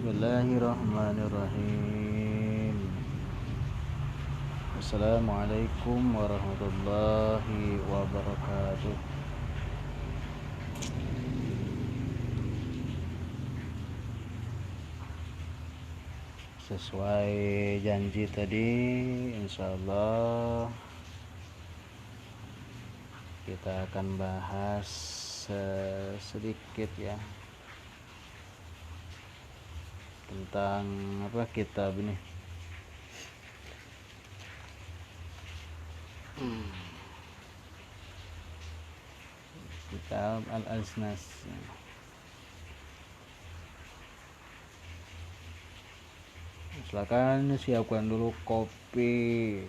Bismillahirrahmanirrahim. Assalamualaikum warahmatullahi wabarakatuh. Sesuai janji tadi, insyaallah kita akan bahas sedikit ya tentang kitab ini. Kitab Al-Aznas. Silakan siapkan dulu kopi.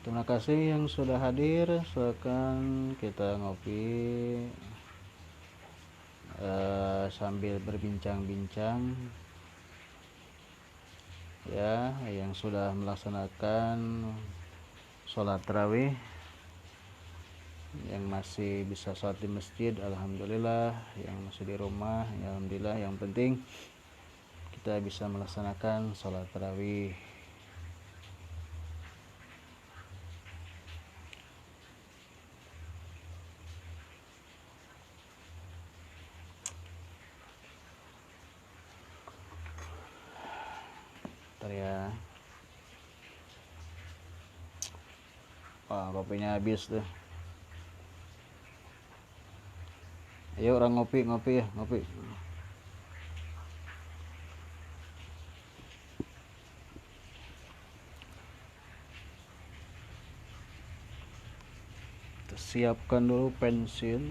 Terima kasih yang sudah hadir. Silakan kita ngopi sambil berbincang-bincang ya. Yang sudah melaksanakan sholat tarawih, yang masih bisa sholat di masjid, alhamdulillah. Yang masih di rumah, ya alhamdulillah. Yang penting kita bisa melaksanakan sholat tarawih. Ya. Wah, kopinya habis tuh. Ayo orang ngopi ya, ngopi. Kita siapkan dulu pensil.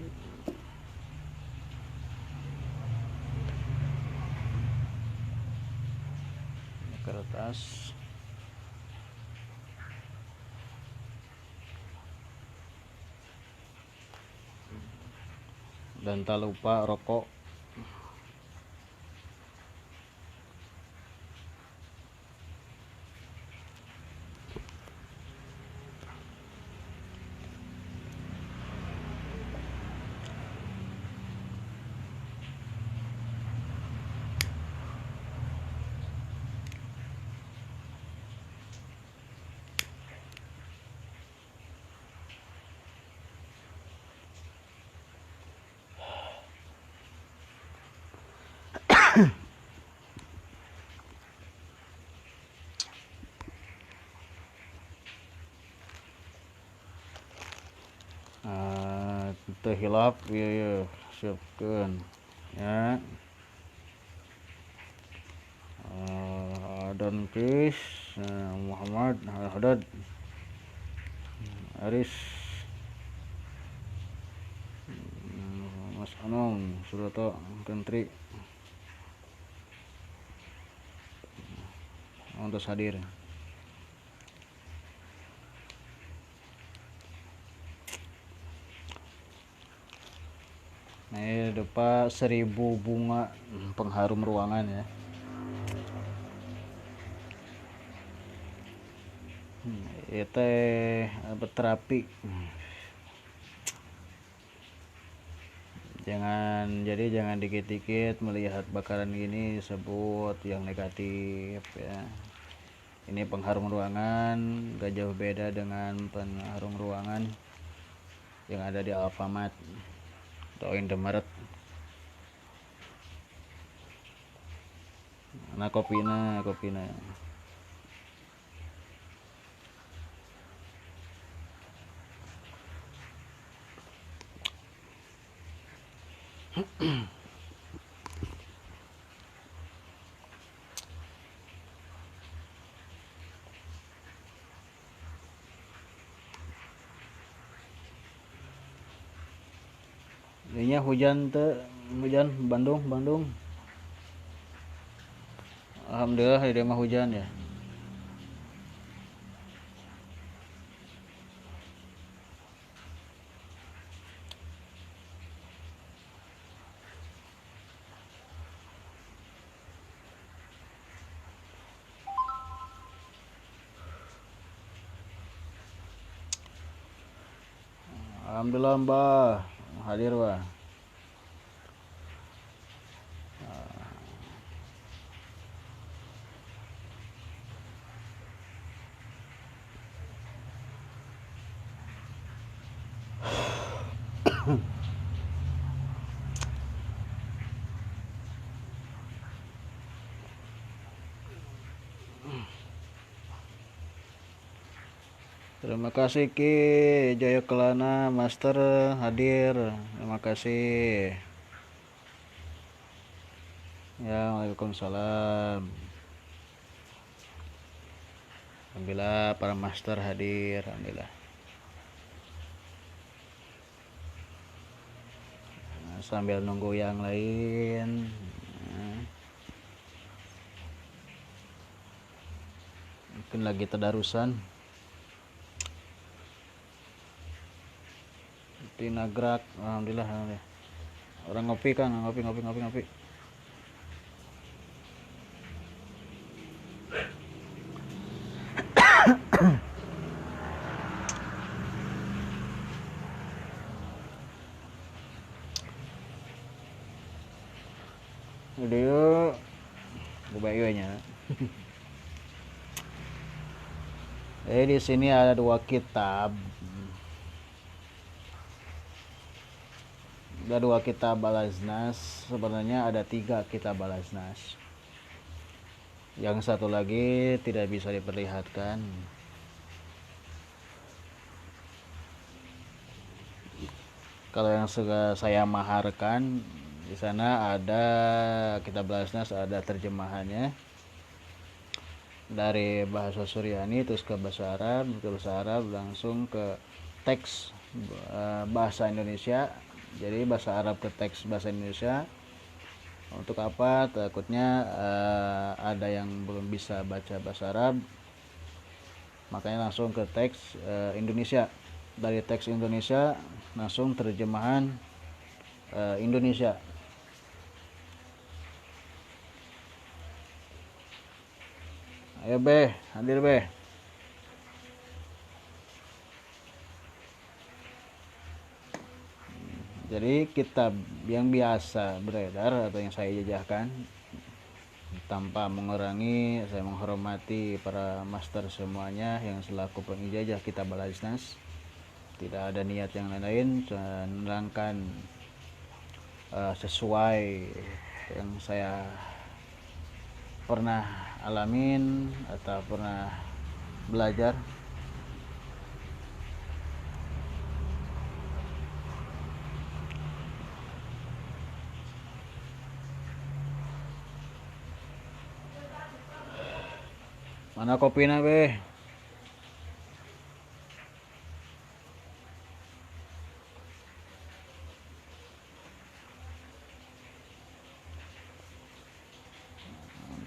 Kertas. Dan tak lupa rokok. Teh hilap ya, siapkan ya. Dan Kris, Muhammad Haddad, Aris, Mas Anong, Suroto, Kentri untuk hadir. Nah, ini depan 1000 bunga pengharum ruangan ya. Itu terapi. Jangan dikit-dikit melihat bakaran gini sebut yang negatif ya. Ini pengharum ruangan, gak jauh beda dengan pengharum ruangan yang ada di Alfamart atau Indomaret. Nah, kopina. Ininya hujan Bandung. Alhamdulillah di mah hujan ya. Alhamdulillah Mbah hadir Mbah. Terima kasih Ki Jaya Kelana Master hadir. Terima kasih. Ya, Waalaikumsalam. Alhamdulillah para master hadir. Alhamdulillah. Nah, sambil nunggu yang lain. Nah, mungkin lagi tadarusan. Di Nagrak, alhamdulillah. Orang ngopi kan, ngopi. Video bubayanya. Di sini ada 2 kitab. Ada 2 kitab Balaznas. Sebenarnya ada 3 kitab Balaznas. Yang satu lagi tidak bisa diperlihatkan. Kalau yang saya maharkan di sana ada kitab Balaznas, ada terjemahannya dari bahasa Suryani terus ke bahasa Arab langsung ke teks bahasa Indonesia. Jadi bahasa Arab ke teks bahasa Indonesia. Untuk apa? Takutnya ada yang belum bisa baca bahasa Arab, makanya langsung ke teks Indonesia. Dari teks Indonesia langsung terjemahan Indonesia. Ayo Beh, hadir Beh. Jadi kitab yang biasa beredar atau yang saya jajahkan, tanpa mengurangi, saya menghormati para master semuanya yang selaku pengijajah kitab Balaznas. Tidak ada niat yang lain, menerangkan sesuai yang saya pernah alamin atau pernah belajar. Mana kopinya Beh?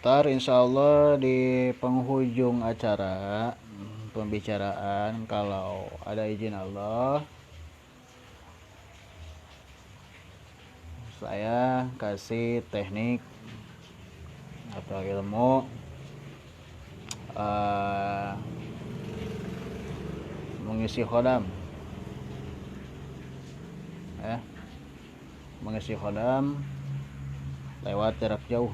Ntar insya Allah di penghujung acara pembicaraan, kalau ada izin Allah, saya kasih teknik atau ilmu mengisi khodam, ya, mengisi khodam lewat jarak jauh.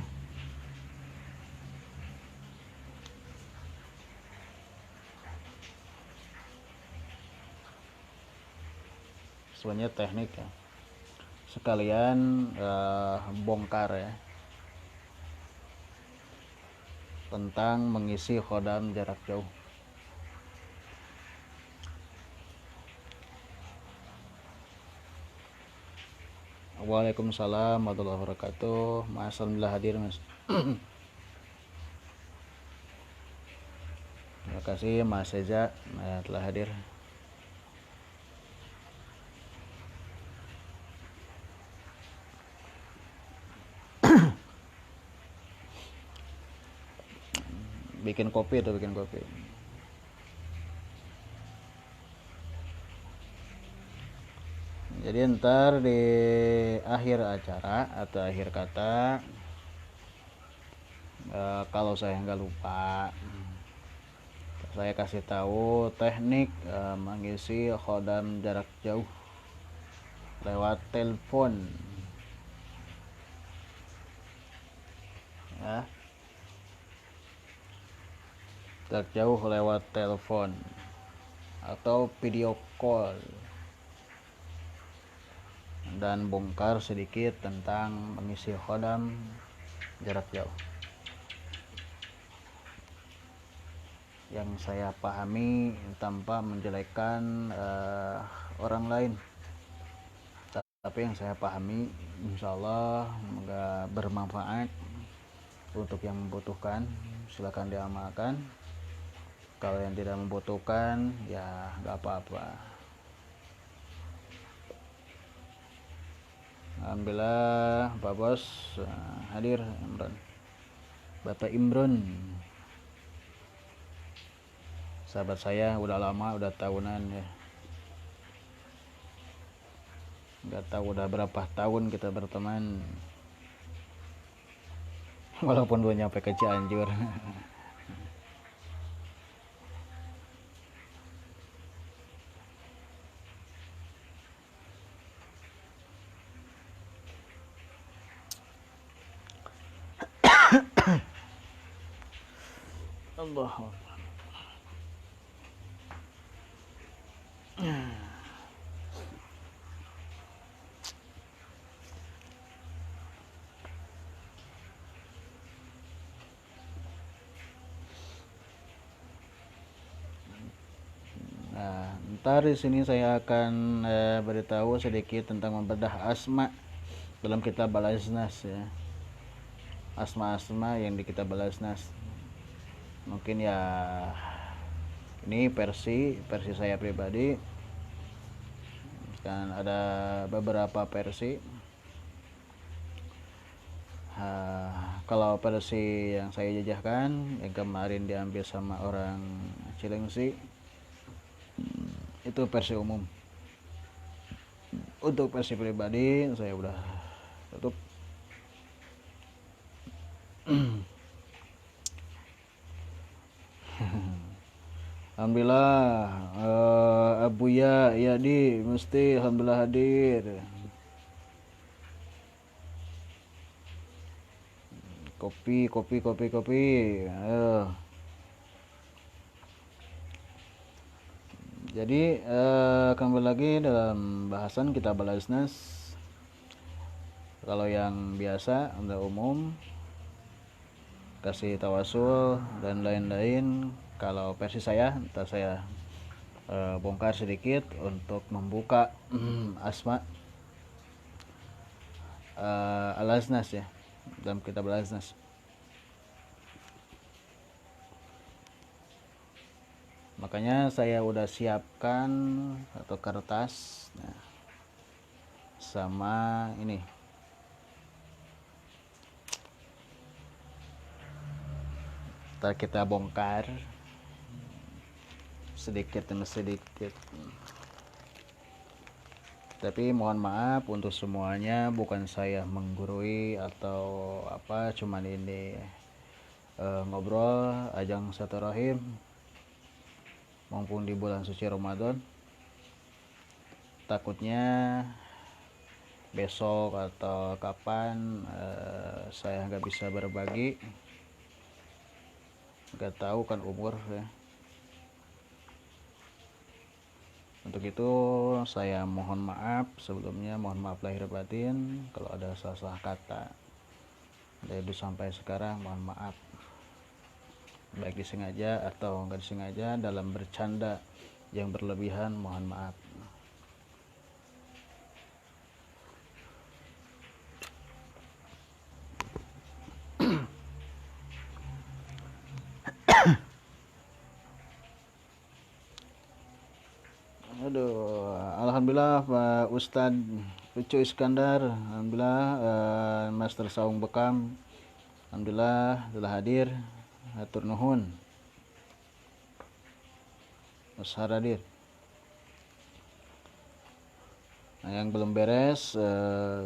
Sebenarnya teknik ya, sekalian bongkar ya, tentang mengisi khodam jarak jauh. Waalaikumsalam warahmatullahi wabarakatuh. Mas, alhamdulillah hadir Mas. Terima kasih Mas Reza telah hadir. Bikin kopi atau bikin kopi. Jadi ntar di akhir acara atau akhir kata, kalau saya nggak lupa, saya kasih tahu teknik mengisi khodam jarak jauh lewat telepon. Ya. Jarak jauh lewat telepon atau video call. Dan bongkar sedikit tentang mengisi khodam jarak jauh. Yang saya pahami tanpa menjelekkan orang lain, tapi yang saya pahami insya Allah semoga bermanfaat untuk yang membutuhkan. Silakan diamalkan. Kalau yang tidak membutuhkan ya nggak apa-apa. Alhamdulillah Pak Bos hadir. Imron, Bapak Imron, sahabat saya, udah lama, udah tahunan ya, nggak tahu udah berapa tahun kita berteman, walaupun belum nyampe ke Cianjur. Allah. Nah, ntar di sini saya akan beritahu sedikit tentang membedah asma dalam kitab Al-Aznas ya. Asma-asma yang di kitab Al-Aznas. Mungkin ya ini versi saya pribadi. Dan ada beberapa versi. Kalau versi yang saya jajahkan yang kemarin diambil sama orang Cilengsi, itu versi umum. Untuk versi pribadi saya udah tutup. Alhamdulillah Abuya Yadi mesti alhamdulillah hadir. Kopi. Ayo. Jadi kembali lagi dalam bahasan kitab Al-Aznas. Kalau yang biasa untuk umum kasih tawasul dan lain-lain. Kalau versi saya, ntar saya bongkar sedikit untuk membuka asma Al-Aznas ya, dalam kitab Al-Aznas. Makanya saya udah siapkan satu kertas, nah, sama ini. Ntar kita bongkar sedikit demi sedikit. Tapi mohon maaf untuk semuanya, bukan saya menggurui atau apa, cuman ini ngobrol ajang silaturahim maupun di bulan suci Ramadan. Takutnya besok atau kapan saya nggak bisa berbagi, nggak tahu kan umur ya. Untuk itu saya mohon maaf sebelumnya, mohon maaf lahir batin kalau ada salah kata dari dulu sampai sekarang, mohon maaf. baik disengaja atau enggak disengaja. Dalam bercanda yang berlebihan mohon maaf. Aduh, alhamdulillah Pak Ustadz Ucu Iskandar, alhamdulillah Master Saung Bekam, alhamdulillah telah hadir. Hatur nuhun. Mas hadir. Nah, yang belum beres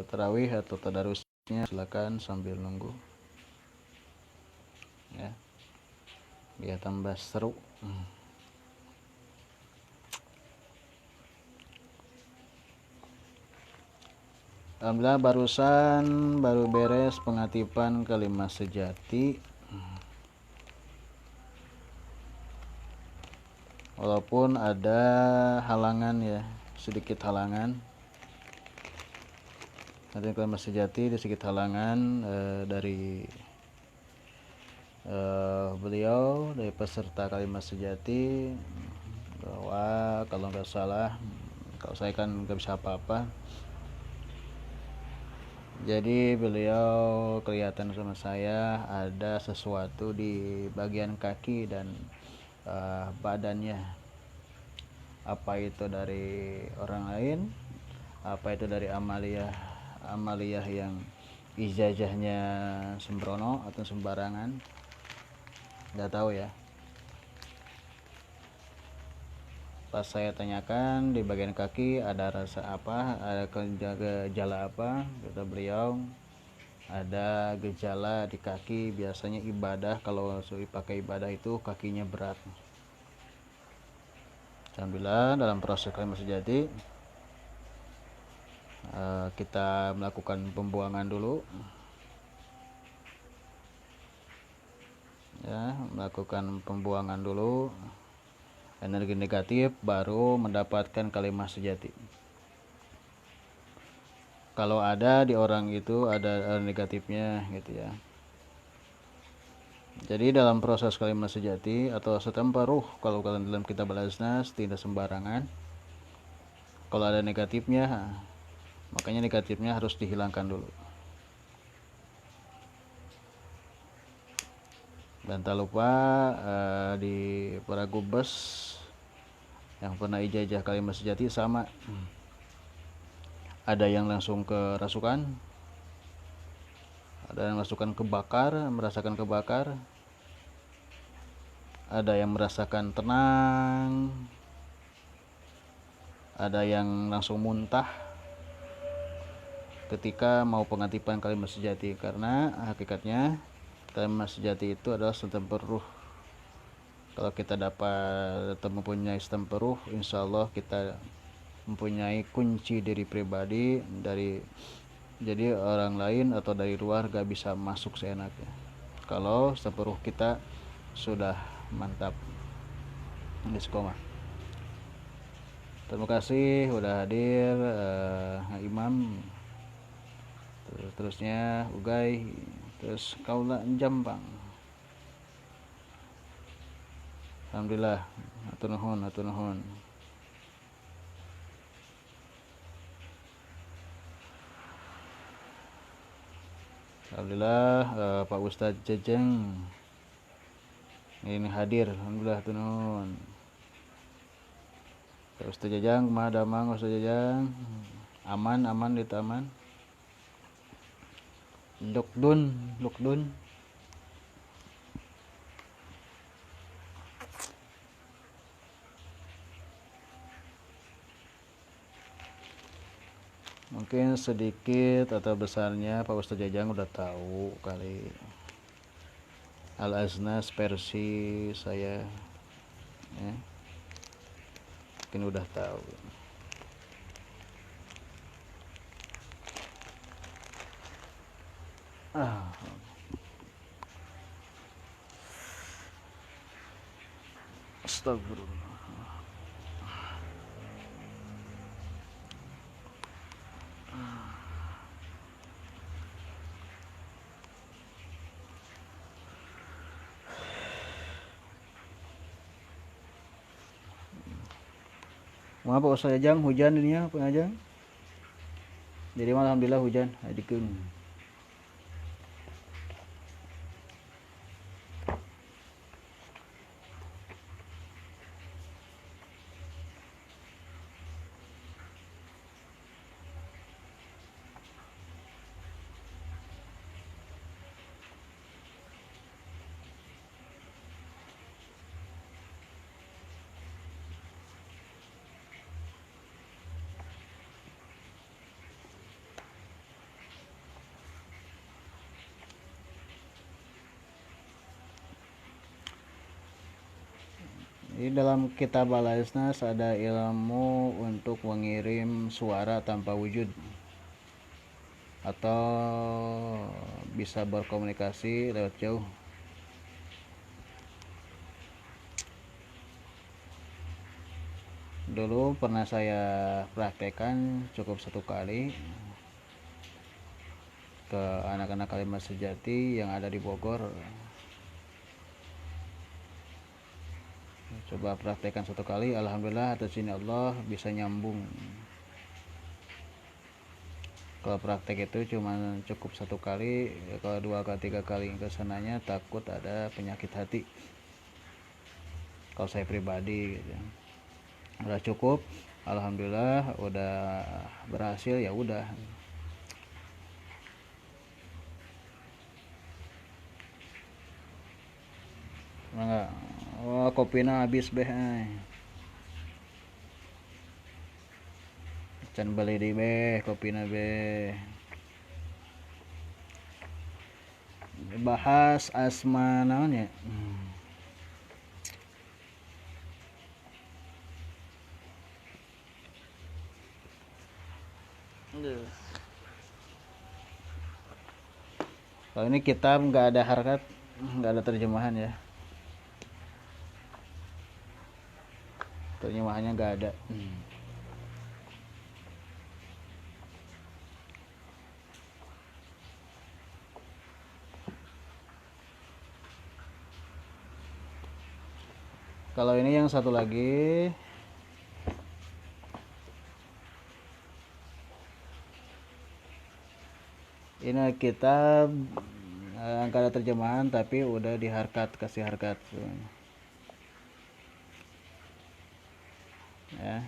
tarawih atau tadarusnya silakan sambil nunggu. Ya. Biar tambah seru. Alhamdulillah barusan baru beres pengatipan Kalimat Sejati. Walaupun ada halangan ya, sedikit halangan. Nanti Kalimat Sejati ada sedikit halangan dari beliau, dari peserta Kalimat Sejati, bahwa kalau nggak salah, kalau saya kan nggak bisa apa-apa. Jadi beliau kelihatan sama saya ada sesuatu di bagian kaki dan badannya. Apa itu dari orang lain, apa itu dari amaliyah yang ijazahnya sembrono atau sembarangan, nggak tahu ya. Pas saya tanyakan di bagian kaki ada rasa apa, ada gejala apa, kata beliau ada gejala di kaki. Biasanya ibadah, kalau pakai ibadah itu kakinya berat. Alhamdulillah dalam proses Kalimat Sejati kita melakukan pembuangan dulu ya, melakukan pembuangan dulu energi negatif, baru mendapatkan Kalimat Sejati. Kalau ada di orang itu ada negatifnya gitu ya. Jadi dalam proses Kalimat Sejati atau setemperuh, kalau kalian dalam kitab Al-Aznas, tidak sembarangan. Kalau ada negatifnya, makanya negatifnya harus dihilangkan dulu. Dan tak lupa di para gubes yang pernah ijazah Kalimat Sejati sama, ada yang langsung kerasukan, ada yang merasakan kebakar, ada yang merasakan tenang, ada yang langsung muntah ketika mau pengatipan Kalimat Sejati. Karena hakikatnya Kalimat Sejati itu adalah setemper ruh. Kalau kita dapat atau mempunyai setemper ruh, insya Allah kita mempunyai kunci diri pribadi dari, jadi orang lain atau dari luar gak bisa masuk seenaknya kalau setemper ruh kita sudah mantap. Istiqomah. Terima kasih udah hadir Imam, terusnya Ugai, terus Kaula Jampang. Alhamdulillah, hatur nuhun. Alhamdulillah Pak Ustadz Jejeng ini hadir. Alhamdulillah, hatur nuhun. Pak Ustadz Jejeng, kumaha damang Ustadz Jejeng? Aman di taman. Lockdown. Mungkin sedikit atau besarnya Pak Ustadz Jajang udah tahu kali Al-Aznas versi saya ya. Mungkin udah tahu. Astagfirullah. Maaf Pak Ustaz Ajang, hujan ini ya Pak Ajang. Jadi alhamdulillah hujan adikeun. Di dalam kitab Al-Isnas ada ilmu untuk mengirim suara tanpa wujud atau bisa berkomunikasi lewat jauh. Dulu pernah saya praktekkan cukup 1 kali ke anak-anak Kalimat Sejati yang ada di Bogor. Coba praktekkan 1 kali, alhamdulillah atas izin Allah bisa nyambung. Kalau praktek itu cuma cukup 1 kali, kalau 2 kali 3 kali kesananya takut ada penyakit hati. Kalau saya pribadi gitu. Udah cukup, alhamdulillah udah berhasil, ya udah. Enggak. Oh, kopina habis beh. Can beli di beh kopina beh. Bahas asma naon ya? Kalau ini kitab nggak ada harkat, nggak ada terjemahan ya. Terjemahannya nggak ada. Kalau ini yang satu lagi, ini kitab nggak ada terjemahan tapi udah diharkat, kasih harkat ya.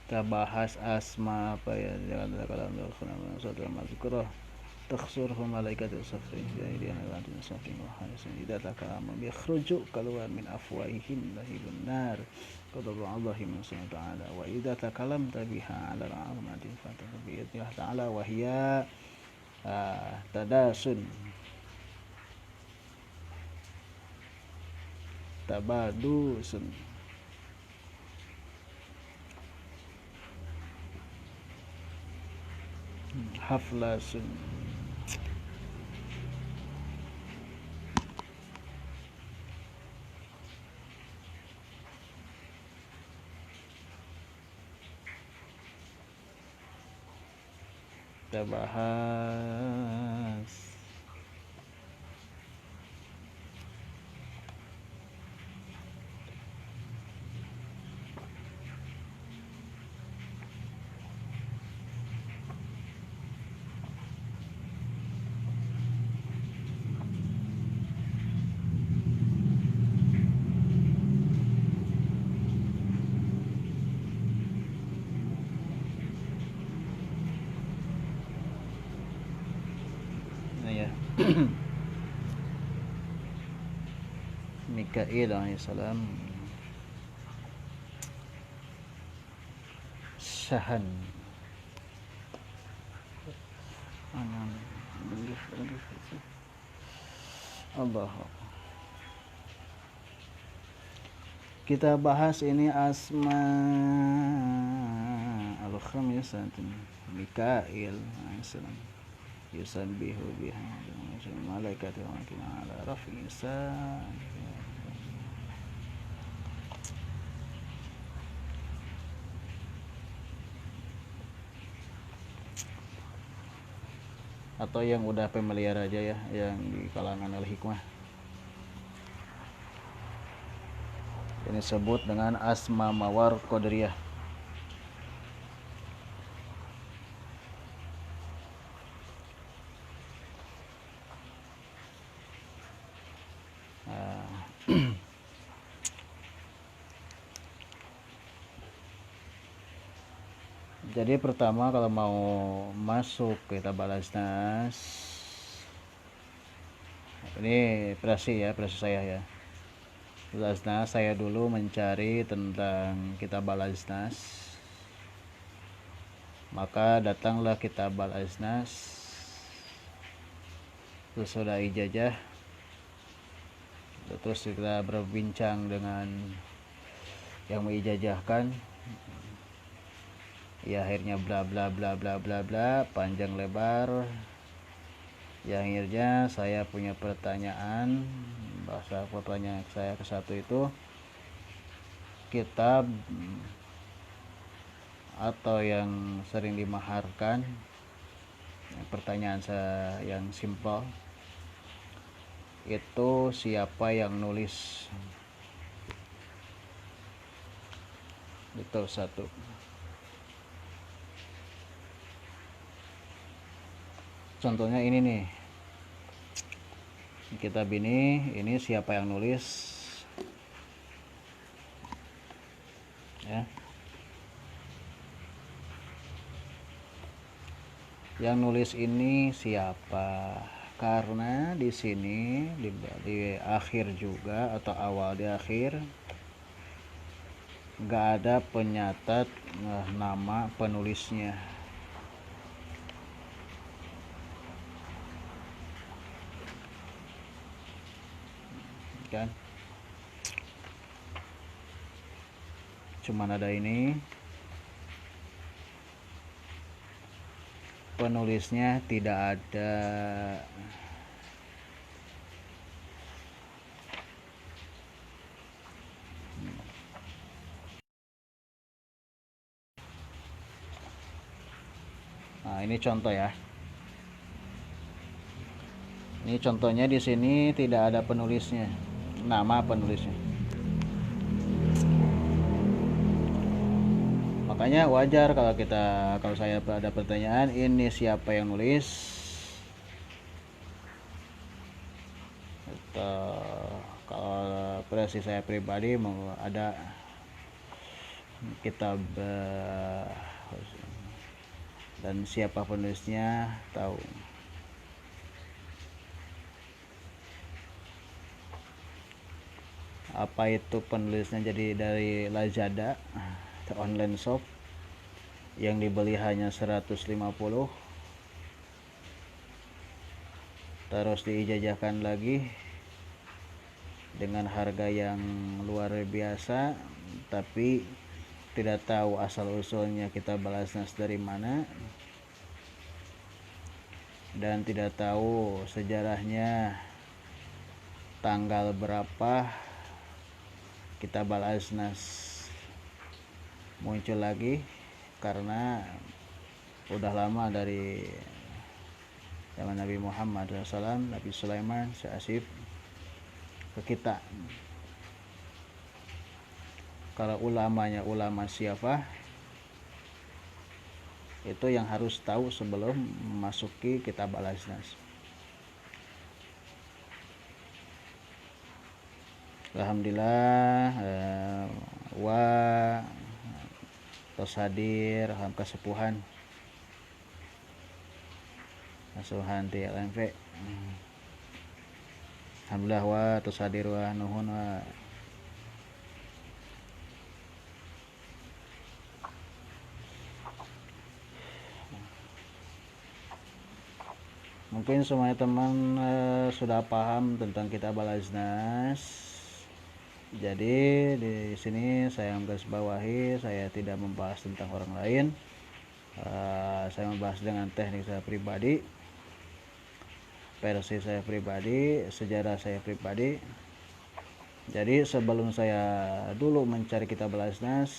Kita bahas asma apa ya, jangan kalam suatu mazkurah takhsurhu malaikatu safrin jadi nanti saking wahasan idza takallama bi yakhruju keluar min afwahihim lahibun nar qadallahu Allah subhanahu wa ta'ala wa idza takallamta biha 'ala al-'azmati fatahu bi idznillah ta'ala wa hiya tadasun tabadusun haflasun kita bahas ya. Mikail alaihissalam Syahan Allah. Kita bahas ini asma al-khamisatun Mikail alaihissalam yusabbihu biha malaikatu wa ala rafi atau yang udah familiar aja ya, yang di kalangan al-hikmah. Ini disebut dengan asma mawar qadariyah. Jadi pertama kalau mau masuk kita balas nas, ini versi saya ya. Balas nas, saya dulu mencari tentang kitab Al-Aznas. Maka datanglah kitab Al-Aznas. Sesudah ijazah, terus kita berbincang dengan yang mengijazahkan. Ya akhirnya bla bla bla bla bla bla, panjang lebar. Ya akhirnya saya punya pertanyaan. Bahasa pertanyaan saya ke satu itu, kitab atau yang sering dimaharkan, pertanyaan saya yang simpel itu, siapa yang nulis? Itu satu. Contohnya ini nih, kitab ini siapa yang nulis ya. Yang nulis ini siapa? Karena di sini di akhir juga atau awal di akhir nggak ada penyatat nama penulisnya kan, cuman ada ini, penulisnya tidak ada. Nah, ini contoh ya. Ini contohnya di sini tidak ada penulisnya, nama penulisnya. Makanya wajar kalau saya ada pertanyaan, ini siapa yang nulis? Atau kalau versi saya pribadi mau ada kitab dan siapa penulisnya tahu. Apa itu penulisnya? Jadi dari Lazada, online shop yang dibeli hanya 150, terus diijazahkan lagi dengan harga yang luar biasa, tapi tidak tahu asal usulnya kita balas nas dari mana, dan tidak tahu sejarahnya tanggal berapa kita balas nas muncul lagi, karena udah lama dari zaman Nabi Muhammad SAW, Nabi Sulaiman, Syasif ke kita. Kalau ulamanya ulama siapa, itu yang harus tahu sebelum memasuki kitab Al-Aznas. Alhamdulillah, wa tos hadir ham kesepuhan asuhan ti LMV. Alhamdulillah wa tos hadir wa nuhun wa. Mungkin semuanya teman sudah paham tentang kitab Al-Aznas. Jadi di sini saya garis bawahi, saya tidak membahas tentang orang lain. Saya membahas dengan teknik saya pribadi, versi saya pribadi, sejarah saya pribadi. Jadi sebelum saya dulu mencari kitab Al-Aznas,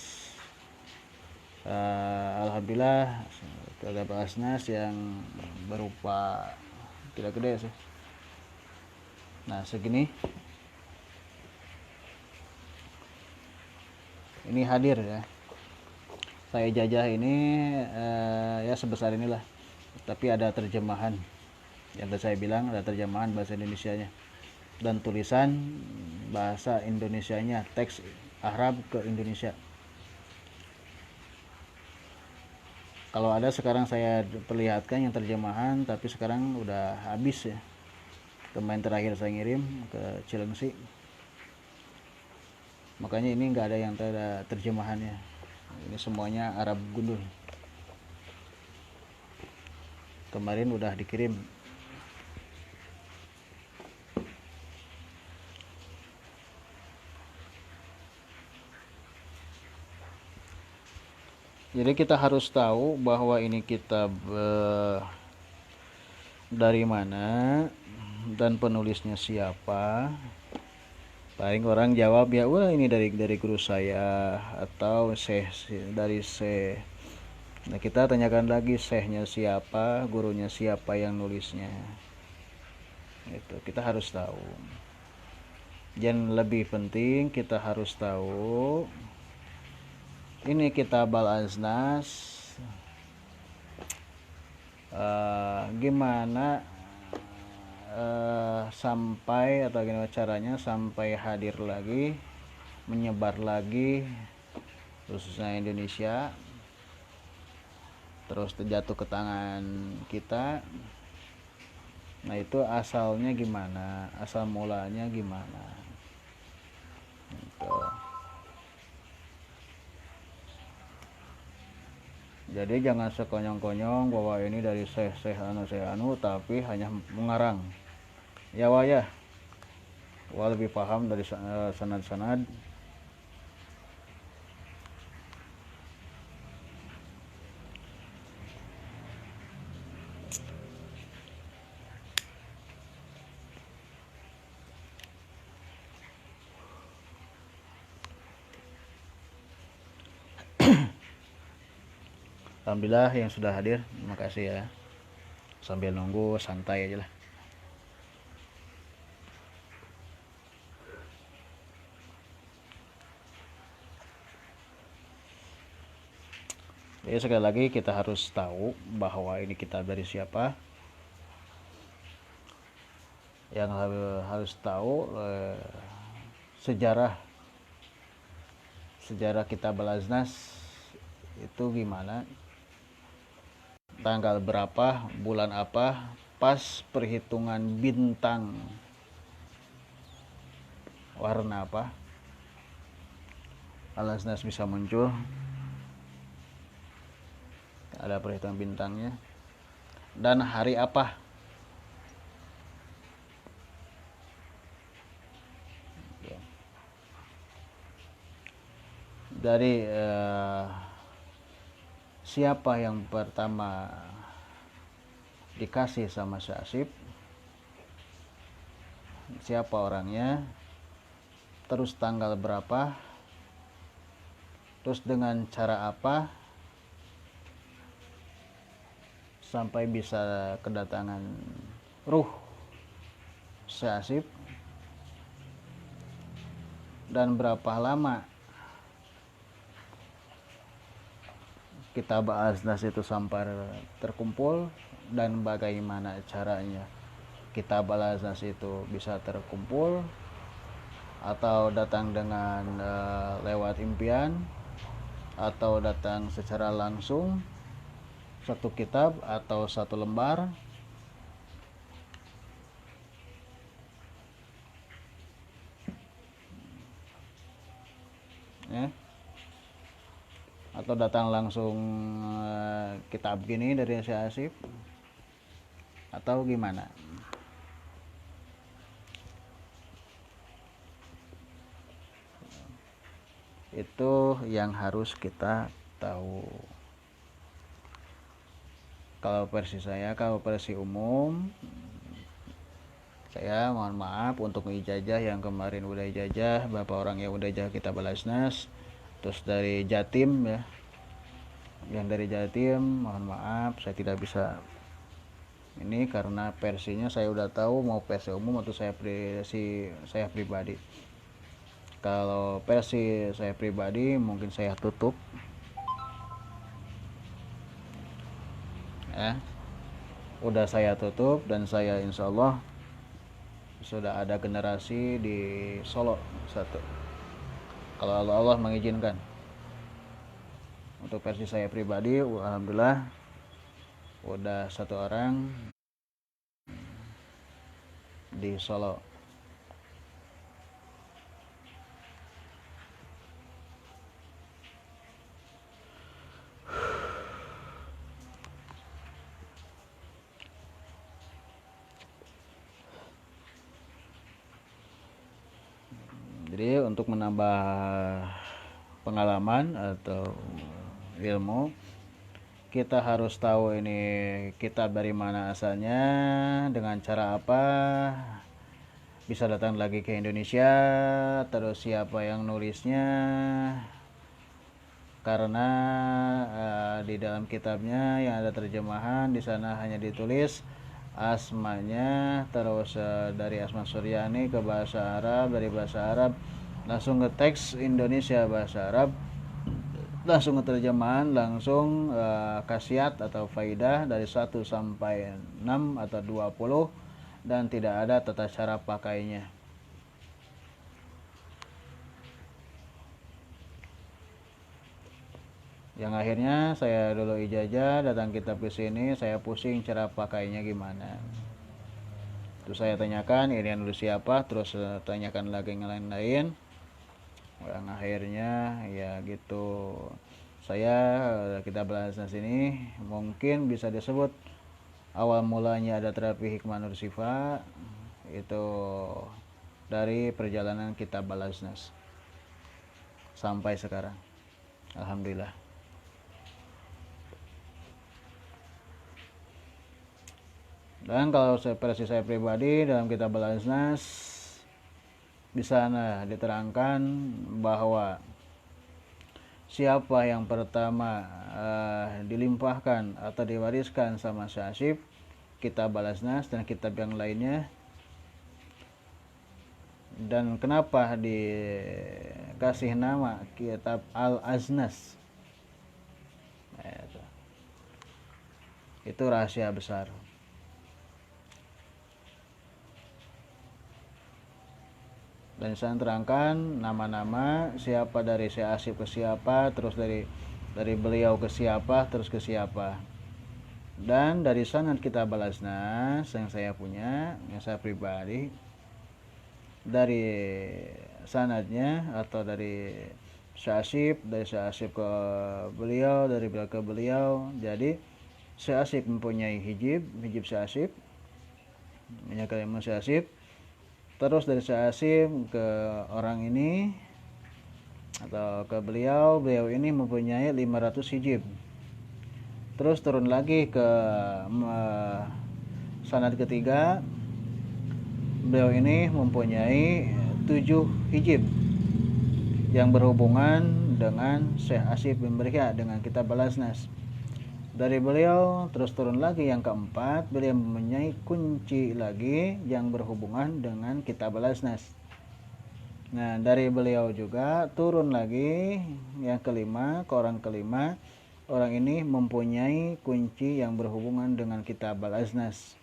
Alhamdulillah ada Basnas yang berupa tidak gede sih. Nah segini ini hadir ya, saya jajah ini ya sebesar inilah, tapi ada terjemahan yang tadi saya bilang, ada terjemahan bahasa Indonesianya dan tulisan bahasa Indonesianya, teks Arab ke Indonesia. Kalau ada sekarang saya perlihatkan yang terjemahan, tapi sekarang udah habis ya. Kemarin terakhir saya ngirim ke Cilengsi, makanya ini nggak ada yang terjemahannya. Ini semuanya Arab gundul. Kemarin udah dikirim. Jadi kita harus tahu bahwa ini kitab dari mana dan penulisnya siapa. Paling orang jawab ya, wah ini dari guru saya atau dari syekh. Nah kita tanyakan lagi, syekhnya siapa, gurunya siapa yang nulisnya. Itu kita harus tahu. Dan lebih penting kita harus tahu ini kitab Al-Aznas gimana sampai atau gimana caranya sampai hadir lagi, menyebar lagi khususnya Indonesia, terus terjatuh ke tangan kita. Nah itu asalnya gimana, asal mulanya gimana gitu. Jadi jangan sekonyong-konyong bahwa ini dari syekh anu tapi hanya mengarang ya wah lebih paham dari sanad-sanad. Alhamdulillah yang sudah hadir, terima kasih ya. Sambil nunggu santai aja lah. Jadi sekali lagi kita harus tahu bahwa ini kitab dari siapa. Yang harus tahu sejarah kitab Al-Aznas itu gimana, tanggal berapa, bulan apa, pas perhitungan bintang warna apa Al-Aznas bisa muncul, ada perhitungan bintangnya, dan hari apa. Dari siapa yang pertama dikasih sama Syasib, siapa orangnya, terus tanggal berapa, terus dengan cara apa sampai bisa kedatangan ruh Syasib, dan berapa lama kitab Al-Aznas itu sampai terkumpul, dan bagaimana caranya kitab Al-Aznas itu bisa terkumpul, atau datang dengan lewat impian, atau datang secara langsung satu kitab atau satu lembar ya, atau datang langsung kitab gini dari Syasib atau gimana. Itu yang harus kita tahu. Kalau versi saya, kalau versi umum, saya mohon maaf untuk ijazah yang kemarin udah ijazah, beberapa orang yang udah ijazah kitab Al-Aznas, terus dari Jatim ya, Yang dari Jatim, mohon maaf saya tidak bisa ini karena versinya saya udah tahu mau versi umum atau saya pribadi. Kalau versi saya pribadi mungkin saya tutup ya, udah saya tutup dan saya insya Allah sudah ada generasi di Solo satu, kalau Allah mengizinkan. Untuk versi saya pribadi alhamdulillah udah satu orang di Solo. Jadi untuk menambah pengalaman atau ilmu, kita harus tahu ini kitab dari mana asalnya, dengan cara apa bisa datang lagi ke Indonesia, terus siapa yang nulisnya. Karena di dalam kitabnya yang ada terjemahan, di sana hanya ditulis asmanya, terus dari Asma Suryani ke bahasa Arab, dari bahasa Arab langsung ke teks Indonesia bahasa Arab, langsung ke terjemahan, langsung khasiat atau faidah dari 1 sampai 6 atau 20, dan tidak ada tata cara pakainya. Yang akhirnya saya dulu ijazah datang kitab ke sini, saya pusing cara pakainya gimana. Terus saya tanyakan ini yang nulis siapa, terus tanyakan lagi yang lain-lain. Yang akhirnya ya gitu. Saya kita bahas sini mungkin bisa disebut awal mulanya ada terapi Hikmah Nur Syifa itu dari perjalanan kitab Balasnas sampai sekarang. Alhamdulillah. Dan kalau versi saya pribadi dalam kitab Balasnas di sana diterangkan bahwa siapa yang pertama dilimpahkan atau diwariskan sama Syahsyib kitab Balasnas dan kitab yang lainnya, dan kenapa dikasih nama kitab Al-Aznas, itu rahasia besar. Dan saya terangkan nama-nama siapa dari Syahsyib ke siapa, terus dari beliau ke siapa, terus ke siapa. Dan dari sanad kitab Balasnas yang saya punya, yang saya pribadi, dari sanadnya atau dari Syahsyib, dari Syahsyib ke beliau, dari beliau ke beliau. Jadi Syahsyib mempunyai hijib Syahsyib, menyangkal ilmu Syahsyib. Terus dari Syahsyib ke orang ini atau ke beliau ini mempunyai 500 hijib. Terus turun lagi ke sanad ketiga, beliau ini mempunyai 7 hijib yang berhubungan dengan Syekh Asyib bin Barhiyah dengan kitab Balasnas. Dari beliau terus turun lagi yang keempat, beliau mempunyai kunci lagi yang berhubungan dengan kitab Balasnas. Nah, dari beliau juga turun lagi yang kelima, ke orang kelima. Orang ini mempunyai kunci yang berhubungan dengan kitab Balasnas.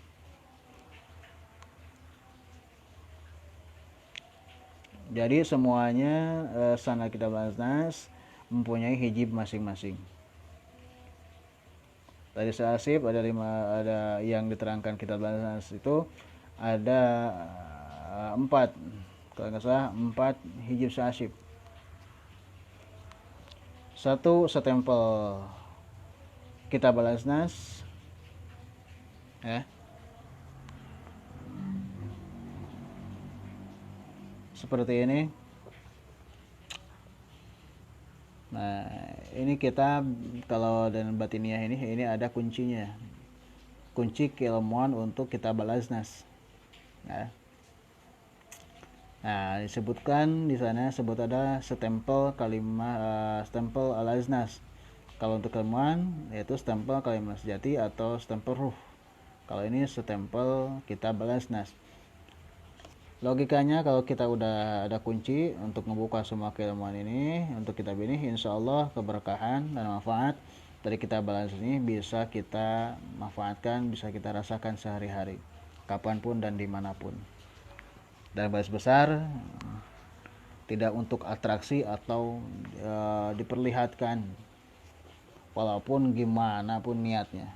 Jadi semuanya sanad kitab Balasnas mempunyai hijib masing-masing. Dari Syahsyib ada yang diterangkan kitab Balasnas itu ada 4, kalau nggak salah 4 hijib Syahsyib. 1 setempel kitab Balasnas ya, seperti ini. Nah, ini kitab kalau dan batiniah ini ada kuncinya. Kunci keilmuan untuk kitab Balasnas. Nah, disebutkan di sana ada stempel kalimat stempel Al-Aznas. Kalau untuk keilmuan yaitu stempel kalimat sejati atau stempel ruh. Kalau ini stempel kita balas nas. Logikanya kalau kita udah ada kunci untuk membuka semua keilmuan ini untuk kita benih, insya Allah keberkahan dan manfaat dari kita balas ini bisa kita manfaatkan, bisa kita rasakan sehari-hari, kapanpun dan dimanapun. Dan balas besar tidak untuk atraksi atau diperlihatkan, walaupun gimana pun niatnya.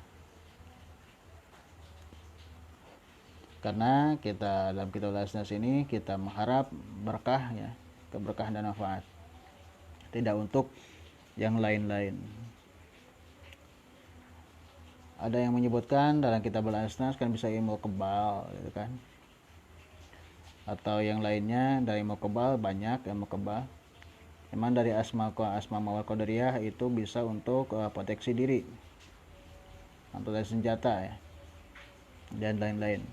Karena kita dalam kitab Al-Asnas ini kita mengharap berkah ya, keberkahan dan manfaat, tidak untuk yang lain-lain. Ada yang menyebutkan dalam kitab Al-Asnas kan bisa ilmu kebal gitu kan, atau yang lainnya dari ilmu kebal, banyak ilmu kebal. Memang dari asma mawal qadariyah itu bisa untuk proteksi diri atau dari senjata ya, dan lain-lain.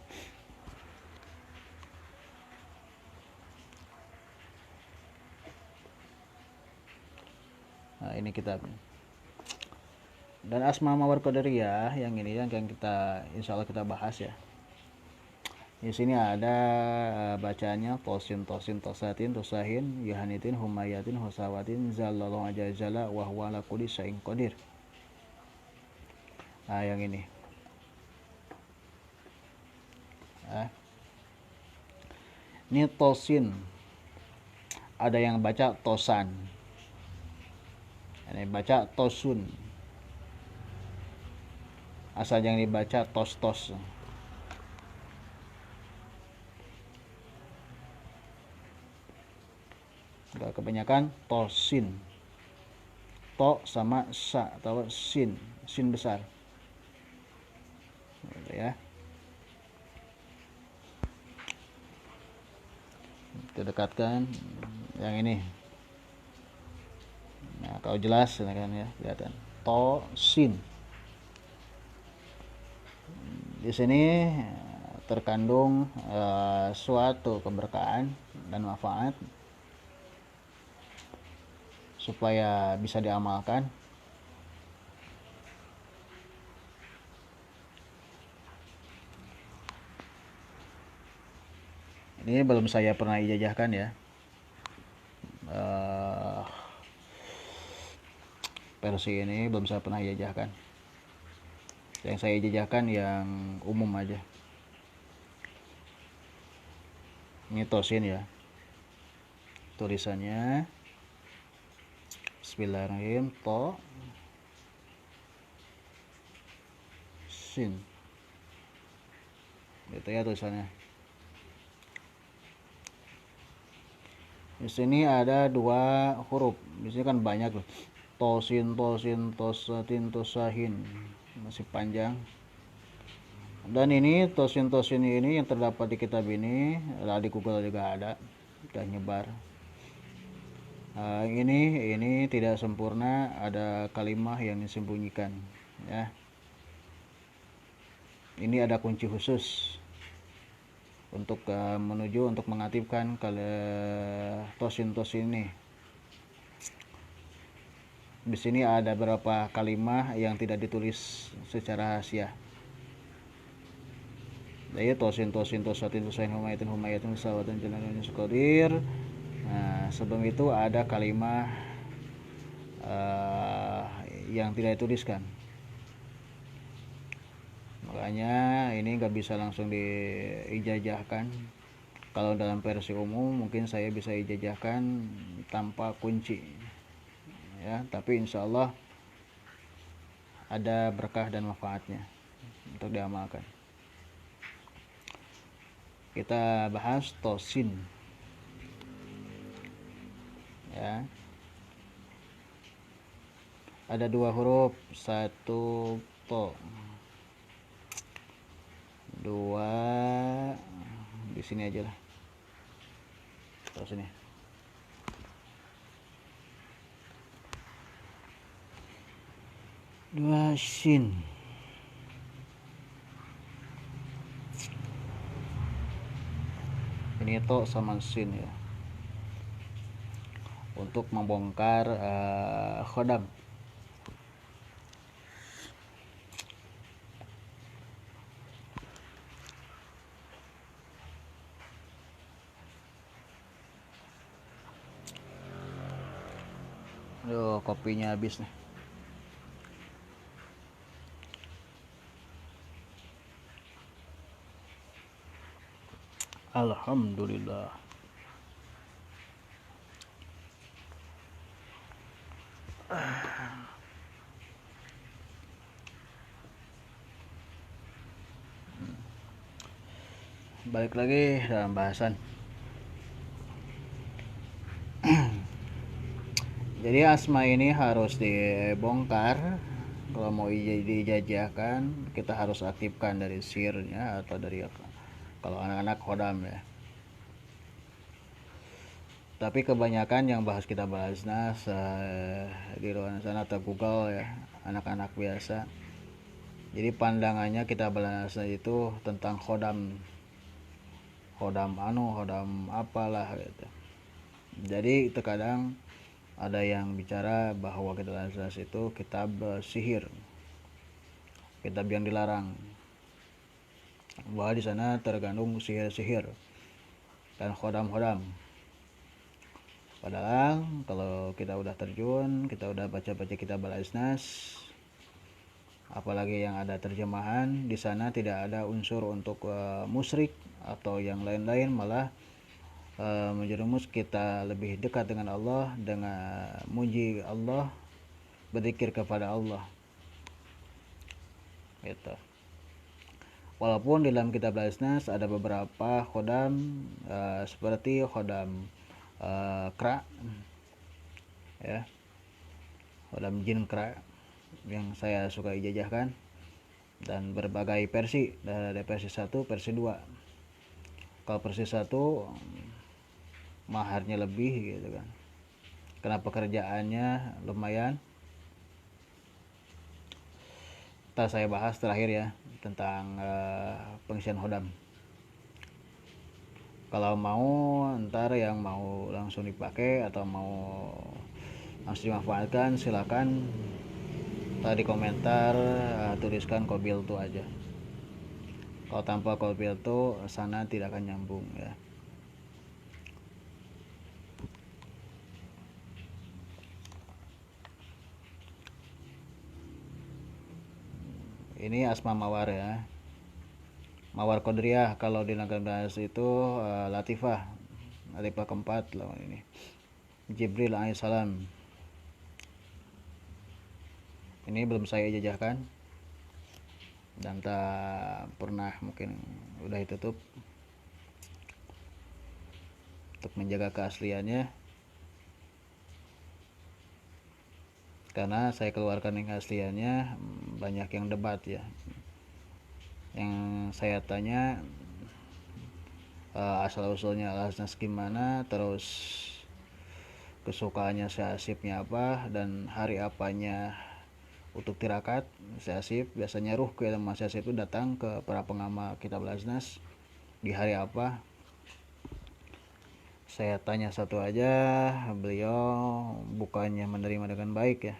Nah, ini kitabnya. Dan asma mawar qadariyah yang ini yang kita insya Allah kita bahas ya. Di sini ada bacaannya tosin tosatin tosahin yahanitin humayatin husawatin zallallahu ajazala wa huwa ala kulli syai'in qadir. Nah, yang ini. Ini tosin. Ada yang baca tosan. Ini baca tosun. Asal yang dibaca tos-tos. Enggak, kebanyakan tosin. To sama sa atau sin besar. Ya. Kita dekatkan yang ini. Nah, kalau jelas kan ya, kelihatan. To sin. Di sini terkandung suatu keberkahan dan manfaat supaya bisa diamalkan. Ini belum saya pernah ijazahkan ya. Versi ini belum saya pernah ijazahkan. Yang saya ijazahkan yang umum aja. Ini tosin ya. Tulisannya Bismillahirrahmanirrahim, to sin. Itu ya tulisannya. Di sini ada dua huruf. Di sini kan banyak loh. Tosin, tosatin, tosahin. Masih panjang. Dan ini tosin ini yang terdapat di kitab ini, di Google juga ada, sudah nyebar. Ini tidak sempurna, ada kalimah yang disembunyikan ya. Ini ada kunci khusus untuk menuju untuk mengaktifkan tosin ini. Di sini ada beberapa kalimah yang tidak ditulis secara rahasia. Jadi tosin tosatin tosain humayatin sawatin jalan qadir. Nah, sebelum itu ada kalimah yang tidak dituliskan. Makanya ini nggak bisa langsung diijazahkan. Kalau dalam versi umum mungkin saya bisa ijazahkan tanpa kunci ya, tapi insya Allah ada berkah dan manfaatnya untuk diamalkan. Kita bahas tosin ya. Ada dua huruf, satu to, dua di sini aja lah, terus ini dua sin. Ini to sama sin ya, untuk membongkar khodam kopinya habis nih. Alhamdulillah. Balik lagi dalam bahasan. Jadi asma ini harus dibongkar. Kalau mau dijajahkan, kita harus aktifkan dari sirnya atau dari kalau anak-anak khodam ya. Tapi kebanyakan yang kita bahas di luar sana atau Google ya, anak-anak biasa. Jadi pandangannya kita bahas itu tentang khodam apalah gitu. Jadi terkadang ada yang bicara bahwa kitab al-Azaz itu kitab sihir, kitab yang dilarang, bahwa di sana terkandung sihir-sihir dan khodam. Padahal kalau kita udah terjun, kita udah baca-baca kitab al-Azaz, apalagi yang ada terjemahan, di sana tidak ada unsur untuk musyrik atau yang lain-lain, malah menjerumus kita lebih dekat dengan Allah dengan muji Allah, berzikir kepada Allah gitu. Walaupun di dalam kitab al-Azaz ada beberapa khodam seperti khodam kra ya, khodam jin kra yang saya suka ijazahkan, dan berbagai versi, dari versi 1, versi 2. Kalau versi 1 maharnya lebih gitu kan, karena pekerjaannya lumayan. Ntar saya bahas terakhir ya tentang pengisian khodam. Kalau mau, ntar yang mau langsung dipakai atau mau langsung dimanfaatkan, silakan tadi komentar tuliskan Qabil tuh aja. Kalau tanpa Qabil tuh sana tidak akan nyambung ya. Ini asma mawar ya. Mawar Qadriyah kalau di Naga Bahas itu Latifah keempat lawan ini. Jibril alaihissalam. Ini belum saya jajahkan dan tak pernah, mungkin udah ditutup untuk menjaga keasliannya, karena saya keluarkan yang keasliannya banyak yang debat ya. Yang saya tanya asal usulnya Al-Azaz gimana, terus kesukaannya Syahsibnya apa, dan hari apanya untuk tirakat Syahsib. Biasanya ruh ke Mas Syahsib itu datang ke para pengamal kitab Al-Azaz di hari apa. Saya tanya satu aja, beliau bukannya menerima dengan baik ya,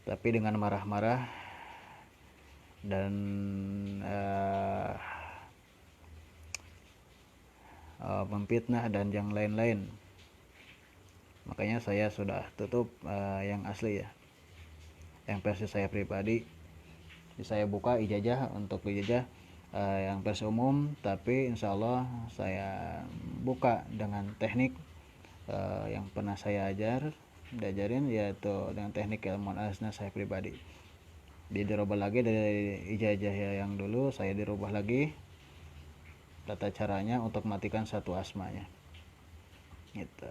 tapi dengan marah-marah dan memfitnah dan yang lain-lain. Makanya saya sudah tutup yang asli ya, yang versi saya pribadi. Saya buka ijazah untuk ijazah yang versi umum, tapi insya Allah saya buka dengan teknik yang pernah saya diajarin, yaitu dengan teknik ilmu al-Azaz saya pribadi. Dirubah lagi dari ijazah yang dulu, saya dirubah lagi tata caranya untuk matikan satu asmanya gitu.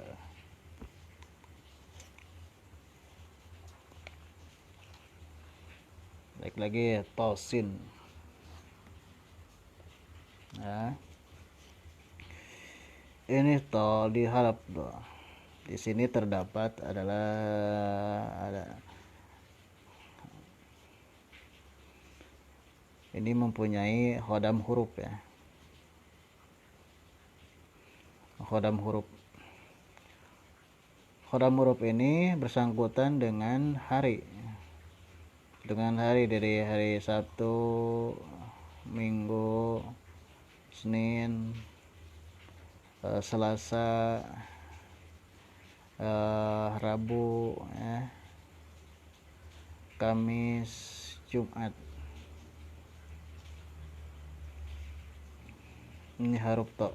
Baik lagi tosin. Nah, ini to diharap tuh. Di sini terdapat ini mempunyai khodam huruf ya. Khodam huruf ini bersangkutan dengan hari dari hari Sabtu, Minggu, Senin, Selasa, Rabu ya, Kamis, Jumat. Ini huruf to.